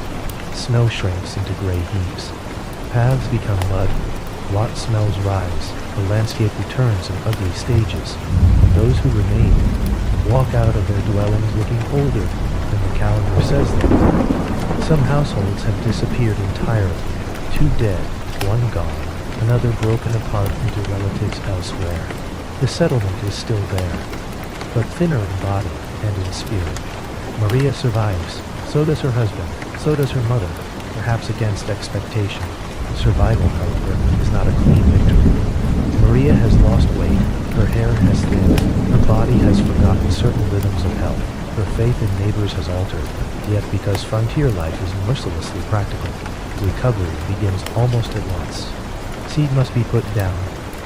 A: Snow shrinks into gray heaps. Paths become mud. Rot smells rise. The landscape returns in ugly stages. And those who remain walk out of their dwellings looking older than the calendar says they will. Some households have disappeared entirely. Two dead, one gone, another broken apart into relatives elsewhere. The settlement is still there, but thinner in body and in spirit. Maria survives. So does her husband. So does her mother, perhaps against expectation. Survival, however, is not a clean victory. Maria has lost weight. Her hair has thinned. Her body has forgotten certain rhythms of health. Her faith in neighbors has altered. Yet because frontier life is mercilessly practical, recovery begins almost at once. Seed must be put down,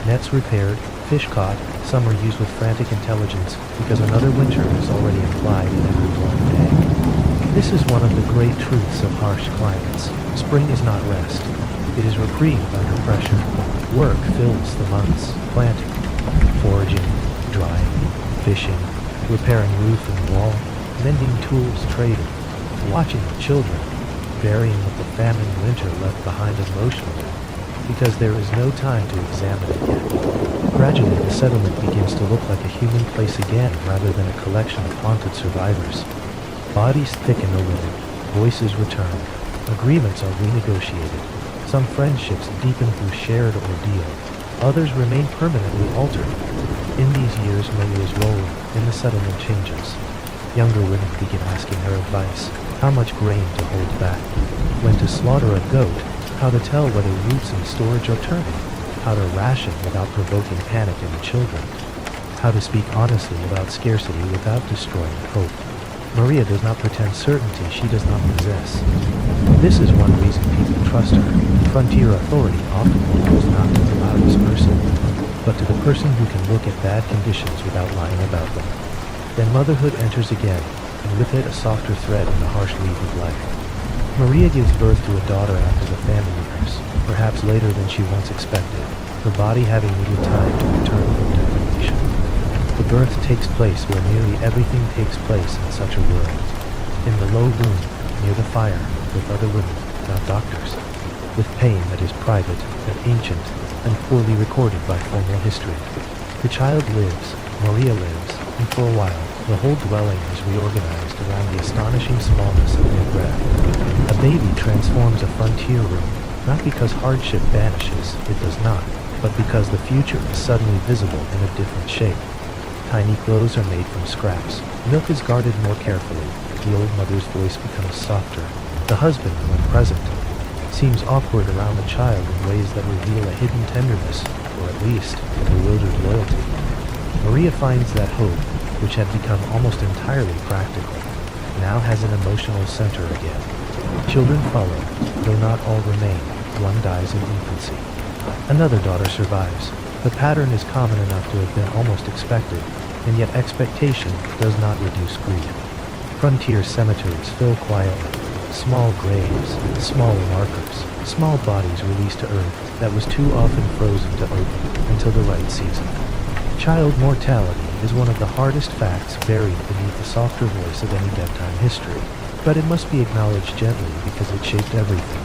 A: nets repaired, fish caught, some are used with frantic intelligence because another winter is already implied in every born day. This is one of the great truths of harsh climates. Spring is not rest. It is reprieve under pressure. Work fills the months, planting, foraging, drying, fishing, repairing roof and wall, mending tools, trading, watching the children, burying what the famine winter left behind emotionally, because there is no time to examine it yet. Gradually, the settlement begins to look like a human place again rather than a collection of haunted survivors. Bodies thicken a little, voices return, agreements are renegotiated. Some friendships deepen through shared ordeal. Others remain permanently altered. In these years, Maria's role in the settlement changes. Younger women begin asking her advice, how much grain to hold back, when to slaughter a goat, how to tell whether roots in storage are turning, how to ration without provoking panic in the children, how to speak honestly about scarcity without destroying hope. Maria does not pretend certainty she does not possess. This is one reason people trust her. Frontier authority often belongs not to the loudest person, but to the person who can look at bad conditions without lying about them. Then motherhood enters again, and with it a softer thread in the harsh weave of life. Maria gives birth to a daughter after the famine years, perhaps later than she once expected, her body having needed time to return from deprivation. The birth takes place where nearly everything takes place in such a world. In the low room, near the fire, with other women, not doctors, with pain that is private and ancient and poorly recorded by formal history. The child lives, Maria lives, and for a while, the whole dwelling is reorganized around the astonishing smallness of their breath. A baby transforms a frontier room, not because hardship vanishes, it does not, but because the future is suddenly visible in a different shape. Tiny clothes are made from scraps. Milk is guarded more carefully. The old mother's voice becomes softer. The husband, when present, seems awkward around the child in ways that reveal a hidden tenderness, or at least a bewildered loyalty. Maria finds that hope, which had become almost entirely practical, now has an emotional center again. Children follow, though not all remain. One dies in infancy. Another daughter survives. The pattern is common enough to have been almost expected, and yet expectation does not reduce grief. Frontier cemeteries fill quietly. Small graves, small markers, small bodies released to earth that was too often frozen to open until the right season. Child mortality is one of the hardest facts buried beneath the softer voice of any bedtime history, but it must be acknowledged gently because it shaped everything.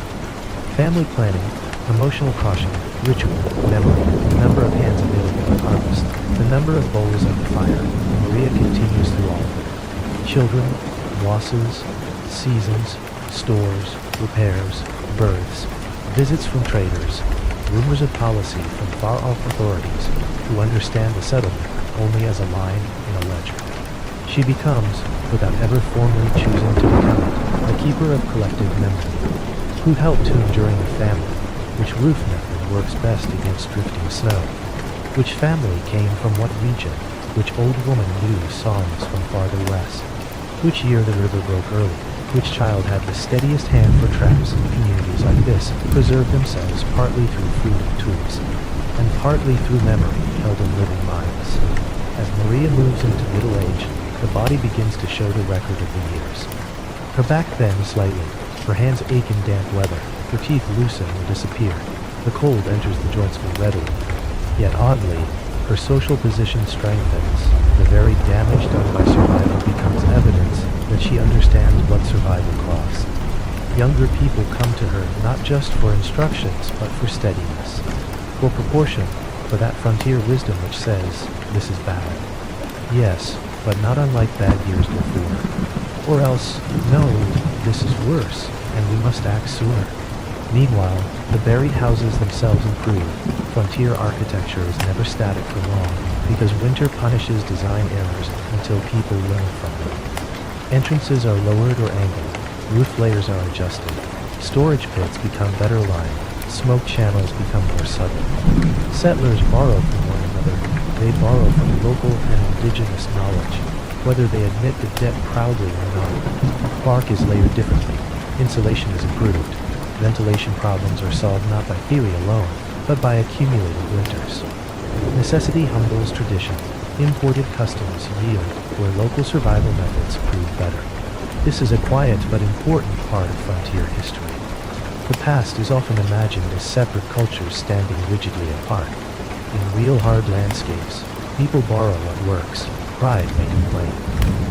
A: Family planning, emotional caution, ritual, memory, the number of hands available at harvest, the number of bowls at the fire. Maria continues through all of it. Children, losses, seasons, stores, repairs, births, visits from traders, rumors of policy from far-off authorities who understand the settlement only as a line in a ledger. She becomes, without ever formally choosing to become it, a keeper of collective memory. Who helped whom during the famine? Which roof method works best against drifting snow? Which family came from what region? Which old woman knew songs from farther west? Which year the river broke early? Which child had the steadiest hand for traps? Communities like this preserve themselves partly through food and tools, and partly through memory held in living minds. As Maria moves into middle age, the body begins to show the record of the years. Her back bends slightly, her hands ache in damp weather, her teeth loosen or disappear. The cold enters the joints more readily. Yet oddly, her social position strengthens. The very damage done by survival becomes evidence that she understands what survival costs. Younger people come to her not just for instructions, but for steadiness, for proportion, for that frontier wisdom which says, this is bad. Yes, but not unlike bad years before. Or else, no, this is worse, and we must act sooner. Meanwhile, the buried houses themselves improve. Frontier architecture is never static for long, because winter punishes design errors until people learn from them. Entrances are lowered or angled, roof layers are adjusted, storage pits become better lined, smoke channels become more subtle. Settlers borrow from one another, they borrow from local and indigenous knowledge, whether they admit the debt proudly or not. Bark is layered differently, insulation is improved, ventilation problems are solved not by theory alone, but by accumulated winters. Necessity humbles tradition. Imported customs yield where local survival methods prove better. This is a quiet but important part of frontier history. The past is often imagined as separate cultures standing rigidly apart. In real hard landscapes, people borrow what works, pride may complain.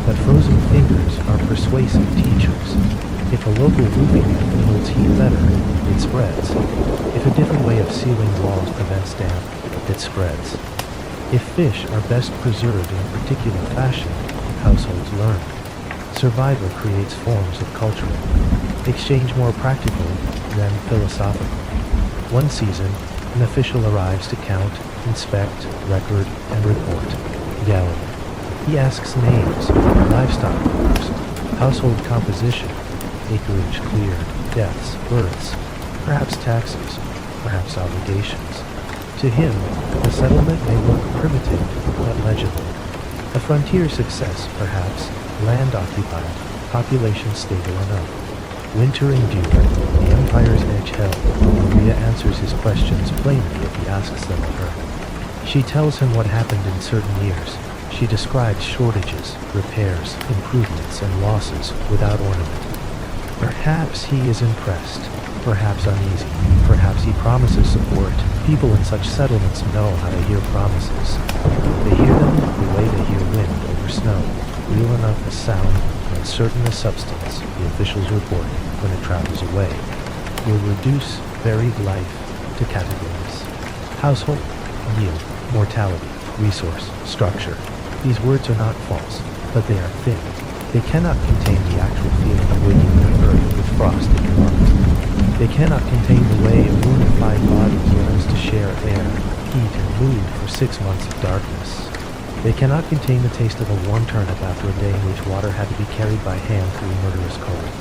A: But frozen fingers are persuasive teachers. If a local roofing method holds heat better, it spreads. If a different way of sealing walls prevents damp, it spreads. If fish are best preserved in a particular fashion, households learn. Survival creates forms of cultural exchange more practical than philosophical. One season, an official arrives to count, inspect, record, and report. Gallon. He asks names, livestock numbers, household composition, acreage cleared, deaths, births, perhaps taxes, perhaps obligations. To him, the settlement may look primitive but legible. A frontier success, perhaps, land occupied, population stable enough. Winter endured, the empire's edge held. Maria answers his questions plainly if he asks them of her. She tells him what happened in certain years. She describes shortages, repairs, improvements, and losses without ornament. Perhaps he is impressed, perhaps uneasy, perhaps he promises support. People in such settlements know how to hear promises. They hear them the way they hear wind over snow, real enough as sound and certain as substance, the officials report when it travels away, will reduce varied life to categories. Household, yield, mortality, resource, structure. These words are not false, but they are thin. They cannot contain the actual feeling of waking the earth with frost and warmth. They cannot contain the way a moonified body learns to share air, heat, and mood for 6 months of darkness. They cannot contain the taste of a warm turnip after a day in which water had to be carried by hand through murderous cold.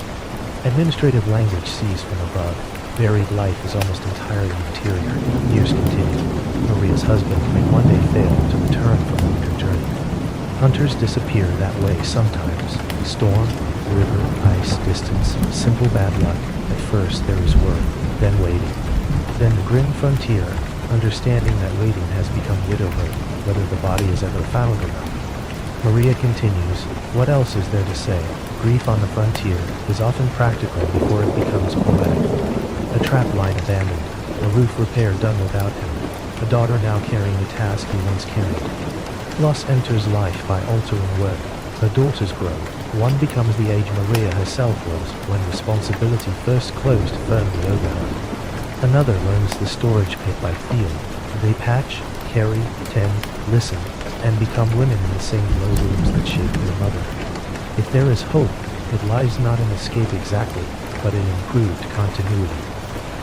A: Administrative language sees from above. Buried life is almost entirely interior. Years continue. Maria's husband may one day fail to return from a winter journey. Hunters disappear that way sometimes. Storm, river, ice, distance, simple bad luck. At first there is work, then waiting. Then grim frontier, understanding that waiting has become widowhood, whether the body is ever found or not. Maria continues, what else is there to say? Grief on the frontier is often practical before it becomes poetic. A trap line abandoned, a roof repair done without him, a daughter now carrying the task he once carried. Loss enters life by altering work. Her daughters grow. One becomes the age Maria herself was when responsibility first closed firmly over her. Another learns the storage pit by feel. They patch, carry, tend, listen, and become women in the same low rooms that shaped their mother. If there is hope, it lies not in escape exactly, but in improved continuity.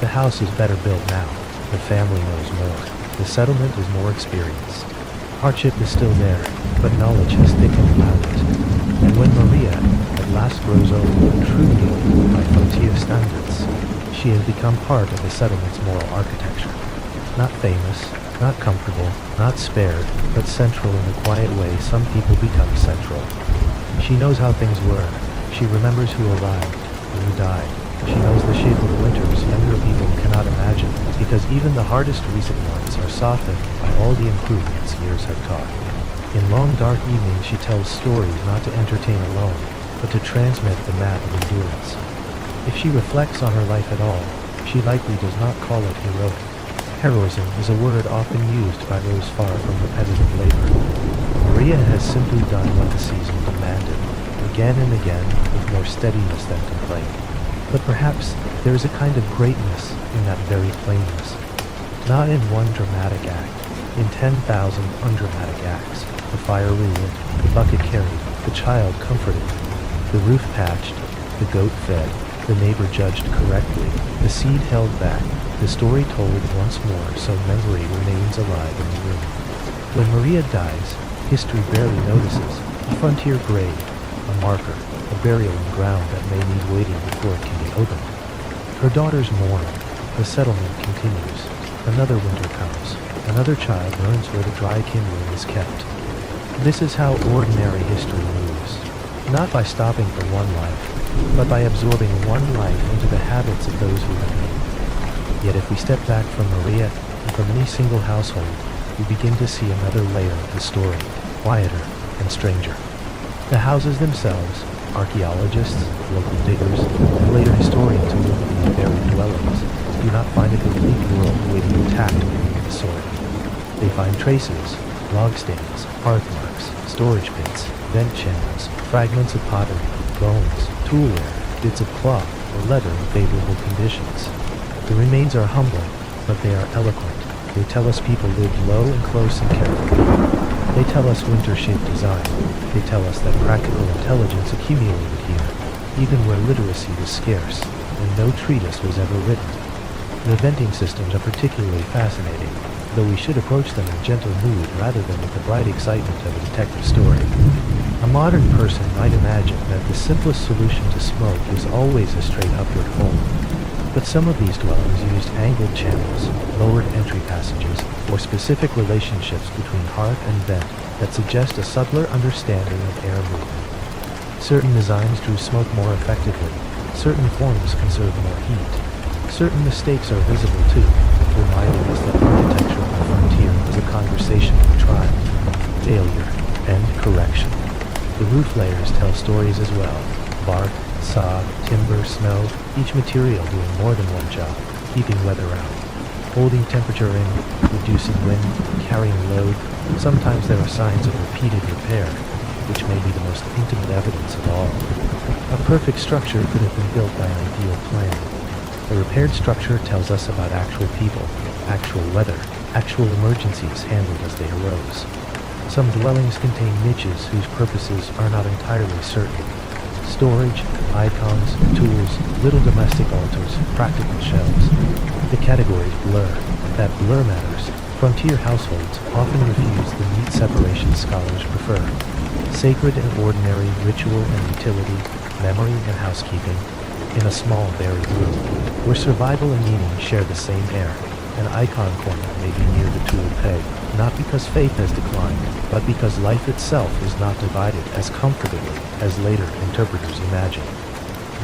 A: The house is better built now. The family knows more. The settlement is more experienced. Hardship is still there, but knowledge has thickened about it. And when Maria at last grows old, truly old by frontier standards, she has become part of the settlement's moral architecture. Not famous, not comfortable, not spared, but central in the quiet way some people become central. She knows how things were. She remembers who arrived, who died. She knows the shape of winters younger people cannot imagine, because even the hardest recent ones are softened by all the improvements years have taught. In long dark evenings she tells stories not to entertain alone, but to transmit the map of endurance. If she reflects on her life at all, she likely does not call it heroic. Heroism is a word often used by those far from repetitive labor. Maria has simply done what the season demanded, again and again with more steadiness than complaint. But perhaps there is a kind of greatness in that very plainness. Not in one dramatic act, in 10,000 undramatic acts. The fire relit, the bucket carried, the child comforted, the roof patched, the goat fed, the neighbor judged correctly, the seed held back, the story told once more so memory remains alive in the room. When Maria dies, history barely notices. A frontier grave, a marker, a burial in ground that may need waiting before it can be opened. Her daughters mourn. The settlement continues. Another winter comes. Another child learns where the dry kindling is kept. This is how ordinary history moves. Not by stopping for one life, but by absorbing one life into the habits of those who remain. Yet if we step back from Maria and from any single household, we begin to see another layer of the story, quieter and stranger. The houses themselves, archaeologists, local diggers, and later historians who look at these buried dwellings, do not find a complete world waiting intact beneath the soil. They find traces, log stands, hearth marks, storage pits, vent channels, fragments of pottery, bones, toolware, bits of cloth, or leather in favorable conditions. The remains are humbling, but they are eloquent. They tell us people lived low and close and carefully. They tell us winter-shaped design. They tell us that practical intelligence accumulated here, even where literacy was scarce, and no treatise was ever written. The venting systems are particularly fascinating, though we should approach them in gentle mood rather than with the bright excitement of a detective story. A modern person might imagine that the simplest solution to smoke is always a straight upward hole. But some of these dwellings used angled channels, lowered entry passages, or specific relationships between hearth and vent that suggest a subtler understanding of air movement. Certain designs drew smoke more effectively, certain forms conserved more heat. Certain mistakes are visible too, reminding us that architecture on the frontier was a conversation of trial, failure, and correction. The roof layers tell stories as well. Bark, sod, timber, snow, each material doing more than one job, keeping weather out, holding temperature in, reducing wind, carrying load. Sometimes there are signs of repeated repair, which may be the most intimate evidence of all. A perfect structure could have been built by an ideal plan. A repaired structure tells us about actual people, actual weather, actual emergencies handled as they arose. Some dwellings contain niches whose purposes are not entirely certain. Storage, icons, tools, little domestic altars, practical shelves. The categories blur. That blur matters. Frontier households often refuse the neat separation scholars prefer. Sacred and ordinary, ritual and utility, memory and housekeeping, in a small buried room, where survival and meaning share the same air. An icon corner may be near the tool peg, not because faith has declined, but because life itself is not divided as comfortably as later interpreters imagined.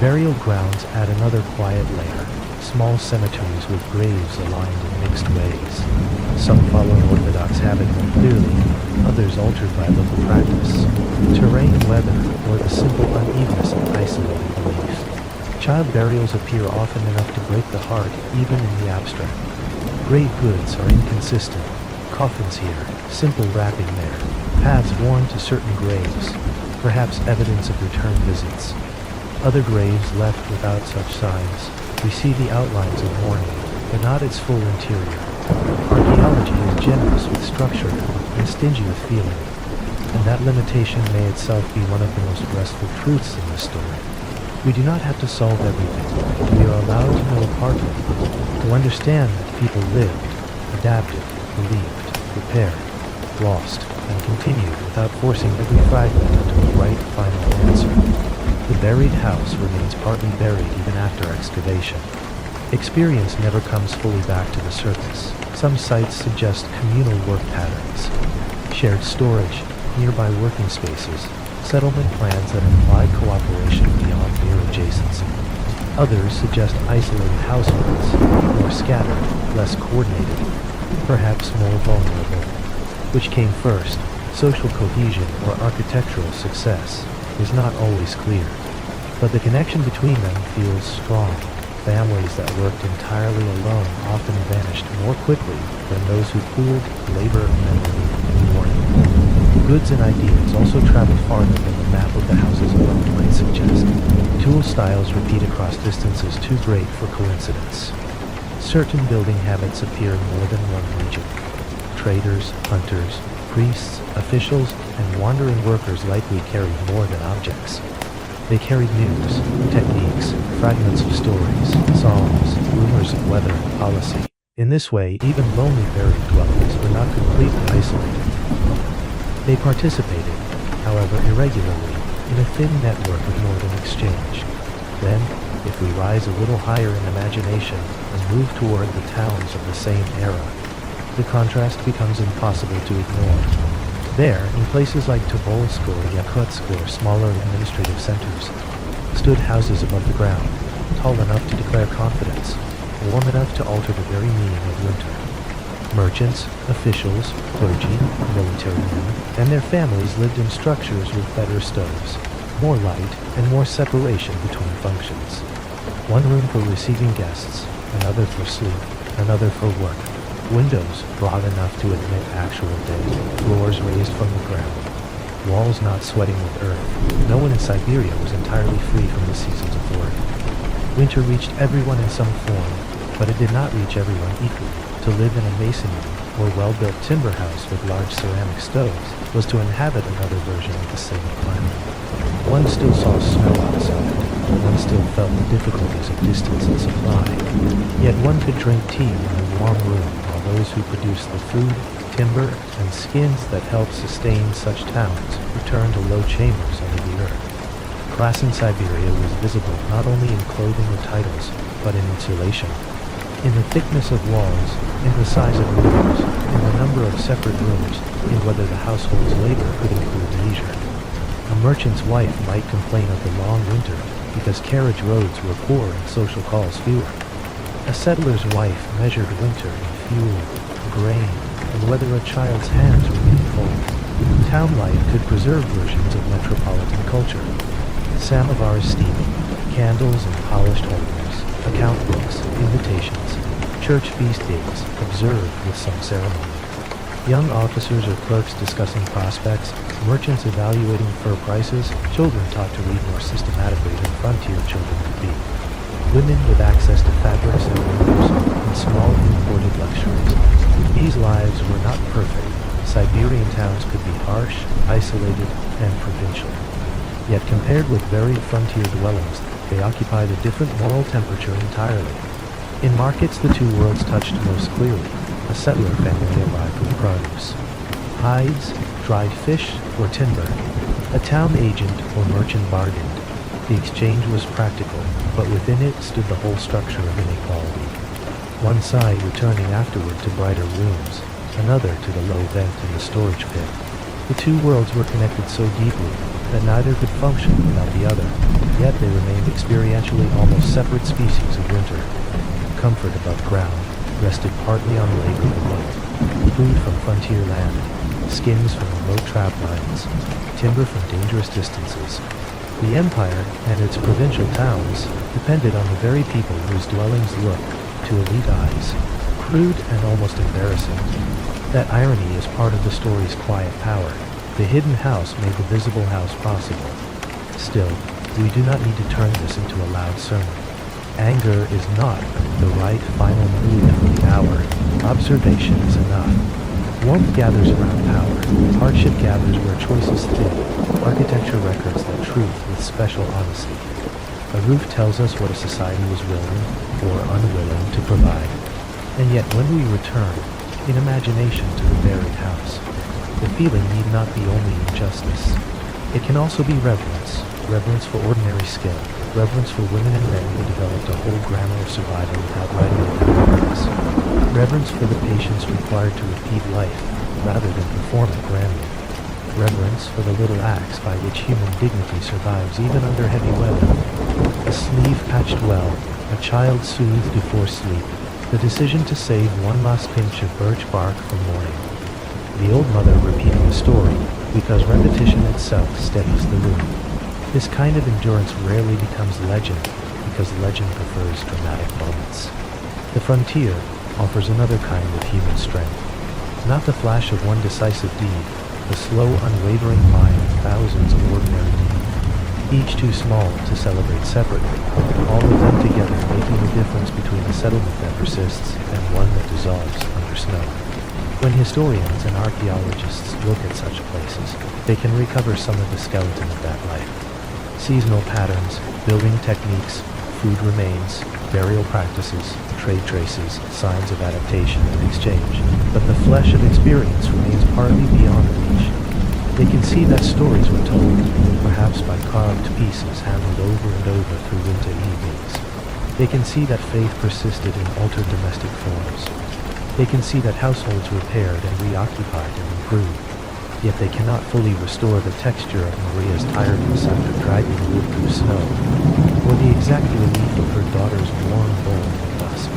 A: Burial grounds add another quiet layer, small cemeteries with graves aligned in mixed ways. Some follow orthodox habit more clearly, others altered by local practice, terrain and weather, or the simple unevenness of isolated belief. Child burials appear often enough to break the heart, even in the abstract. Grave goods are inconsistent. Coffins here, simple wrapping there, paths worn to certain graves, perhaps evidence of return visits. Other graves left without such signs. We see the outlines of mourning, but not its full interior. Archaeology is generous with structure and stingy with feeling, and that limitation may itself be one of the most restful truths in this story. We do not have to solve everything. We are allowed to know a part of it, to understand that people lived, adapted, believed, repaired, lost, and continued without forcing every fragment into a right final answer. The buried house remains partly buried even after excavation. Experience never comes fully back to the surface. Some sites suggest communal work patterns, shared storage, nearby working spaces, settlement plans that imply cooperation beyond mere adjacency. Others suggest isolated households, more scattered, less coordinated, perhaps more vulnerable. Which came first, social cohesion or architectural success, is not always clear. But the connection between them feels strong. Families that worked entirely alone often vanished more quickly than those who pooled labor, memory, and mourning. Goods and ideas also traveled farther than the map of the houses alone might suggest. Tool styles repeat across distances too great for coincidence. Certain building habits appear in more than one region. Traders, hunters, priests, officials, and wandering workers likely carried more than objects. They carried news, techniques, fragments of stories, songs, rumors of weather and policy. In this way, even lonely buried dwellings were not completely isolated. They participated, however irregularly, in a thin network of northern exchange. Then, if we rise a little higher in imagination and move toward the towns of the same era, the contrast becomes impossible to ignore. There, in places like Tobolsk or Yakutsk or smaller administrative centers, stood houses above the ground, tall enough to declare confidence, warm enough to alter the very meaning of winter. Merchants, officials, clergy, military men, and their families lived in structures with better stoves, more light, and more separation between functions. One room for receiving guests, another for sleep, another for work. Windows broad enough to admit actual day, floors raised from the ground, walls not sweating with earth. No one in Siberia was entirely free from the seasons of work. Winter reached everyone in some form, but it did not reach everyone equally. To live in a masonry or well-built timber house with large ceramic stoves was to inhabit another version of the same climate. One still saw snow outside. One still felt the difficulties of distance and supply. Yet one could drink tea in a warm room while those who produced the food, timber, and skins that helped sustain such towns returned to low chambers under the earth. Class in Siberia was visible not only in clothing or titles, but in insulation. In the thickness of walls, in the size of rooms, in the number of separate rooms, in whether the household's labor could include leisure. A merchant's wife might complain of the long winter because carriage roads were poor and social calls fewer. A settler's wife measured winter in fuel, grain, and whether a child's hands remained cold. Town life could preserve versions of metropolitan culture. Samovars steaming, candles and polished holders, account books, invitations, church feast days observed with some ceremony. Young officers or clerks discussing prospects, merchants evaluating fur prices, children taught to read more systematically than frontier children could be. Women with access to fabrics and windows and small imported luxuries. These lives were not perfect. Siberian towns could be harsh, isolated, and provincial. Yet compared with very frontier dwellings, they occupied a different moral temperature entirely. In markets the two worlds touched most clearly. A settler family arrived with produce. Hides, dried fish, or timber. A town agent or merchant bargained. The exchange was practical, but within it stood the whole structure of inequality. One side returning afterward to brighter rooms, another to the low vent in the storage pit. The two worlds were connected so deeply that neither could function without the other, yet they remained experientially almost separate species of winter. Comfort above ground rested partly on labor remote, food from frontier land, skins from remote trap lines, timber from dangerous distances. The empire and its provincial towns depended on the very people whose dwellings looked, to elite eyes, crude and almost embarrassing. That irony is part of the story's quiet power. The hidden house made the visible house possible. Still, we do not need to turn this into a loud sermon. Anger is not the right final mood for the hour. Observation is enough. Warmth gathers around power. Hardship gathers where choices thin. Architecture records that truth with special honesty. A roof tells us what a society was willing or unwilling to provide. And yet when we return, in imagination, to the buried house, the feeling need not be only injustice. It can also be reverence. Reverence for ordinary skill. Reverence for women and men who developed a whole grammar of survival without writing it down in books. Reverence for the patience required to repeat life, rather than perform it grandly. Reverence for the little acts by which human dignity survives even under heavy weather. A sleeve patched well, a child soothed before sleep, the decision to save one last pinch of birch bark for morning. The old mother repeating the story, because repetition itself steadies the room. This kind of endurance rarely becomes legend, because legend prefers dramatic moments. The frontier offers another kind of human strength. Not the flash of one decisive deed, the slow, unwavering line of thousands of ordinary deeds, each too small to celebrate separately, all of them together making the difference between a settlement that persists and one that dissolves under snow. When historians and archaeologists look at such places, they can recover some of the skeleton of that life. Seasonal patterns, building techniques, food remains, burial practices, trade traces, signs of adaptation and exchange. But the flesh of experience remains partly beyond reach. They can see that stories were told, perhaps by carved pieces handled over and over through winter evenings. They can see that faith persisted in altered domestic forms. They can see that households repaired and reoccupied and improved. Yet they cannot fully restore the texture of Maria's tiredness after dragging wood through snow, or the exact relief of her daughter's warm bowl in the dusk.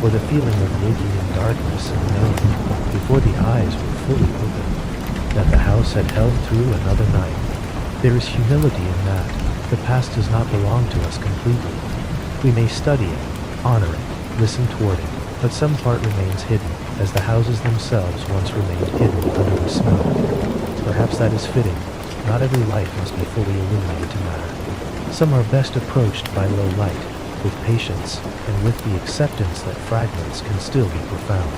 A: or the feeling of waking in darkness and knowing, before the eyes were fully open, that the house had held through another night. There is humility in that. The past does not belong to us completely. We may study it, honor it, listen toward it, but some part remains hidden, as the houses themselves once remained hidden under the snow. Perhaps that is fitting. Not every life must be fully illuminated to matter. Some are best approached by low light, with patience, and with the acceptance that fragments can still be profound.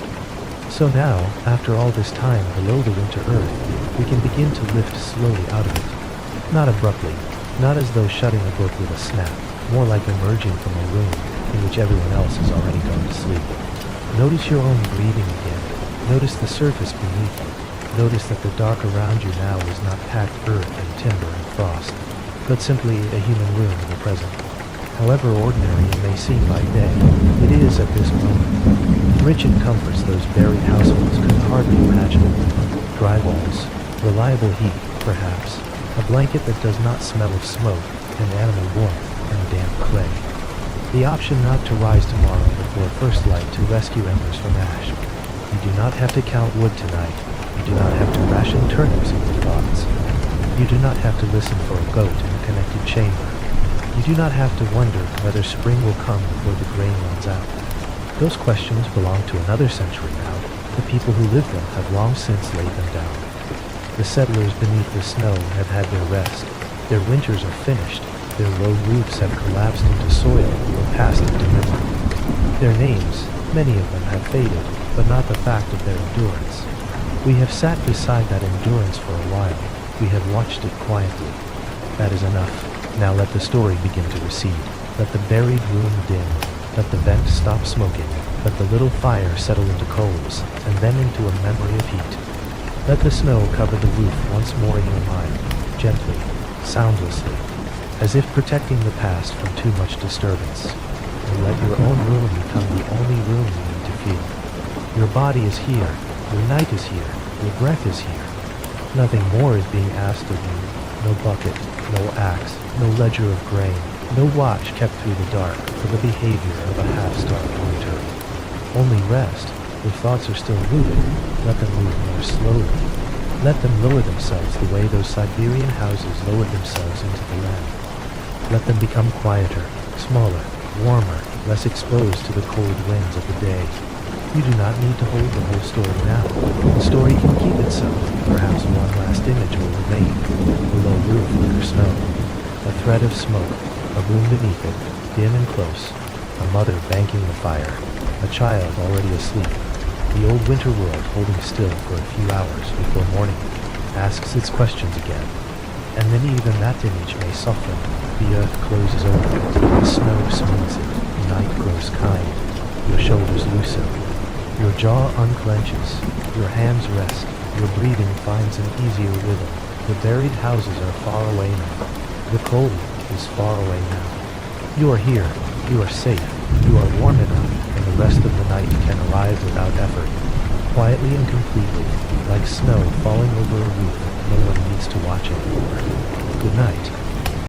A: So now, after all this time below the winter earth, we can begin to lift slowly out of it. Not abruptly, not as though shutting a book with a snap, more like emerging from a room in which everyone else has already gone to sleep. Notice your own breathing again. Notice the surface beneath you. Notice that the dark around you now is not packed earth and timber and frost, but simply a human room in the present. However ordinary it may seem by day, it is at this moment. Rich in comforts those buried households could hardly imagine. Dry walls, reliable heat, perhaps, a blanket that does not smell of smoke, and animal warmth, and damp clay. The option not to rise tomorrow before first light to rescue embers from ash. You do not have to count wood tonight. You do not have to ration turnips in your thoughts. You do not have to listen for a goat in a connected chamber. You do not have to wonder whether spring will come before the grain runs out. Those questions belong to another century now. The people who lived them have long since laid them down. The settlers beneath the snow have had their rest. Their winters are finished. Their low roofs have collapsed into soil or passed into memory. Their names, many of them, have faded, but not the fact of their endurance. We have sat beside that endurance for a while. We have watched it quietly. That is enough. Now let the story begin to recede. Let the buried room dim. Let the vent stop smoking. Let the little fire settle into coals, and then into a memory of heat. Let the snow cover the roof once more in your mind, gently, soundlessly, as if protecting the past from too much disturbance. And let your own room become the only room you need to feel. Your body is here. Your night is here. Your breath is here. Nothing more is being asked of you. No bucket, no axe, no ledger of grain, no watch kept through the dark for the behavior of a half-starved winter. Only rest. If thoughts are still moving, let them move more slowly. Let them lower themselves the way those Siberian houses lowered themselves into the land. Let them become quieter, smaller, warmer, less exposed to the cold winds of the day. You do not need to hold the whole story now. The story can keep itself. Perhaps one last image will remain. A low roof under snow. A thread of smoke. A room beneath it, dim and close. A mother banking the fire. A child already asleep. The old winter world holding still for a few hours before morning asks its questions again. And then even that image may soften. The earth closes over it. The snow smooths it. Night grows kind. Your shoulders loosen. Your jaw unclenches, your hands rest, your breathing finds an easier rhythm. The buried houses are far away now. The cold is far away now. You are here, you are safe, you are warm enough, and the rest of the night can arrive without effort, quietly and completely, like snow falling over a roof no one needs to watch anymore. Good night.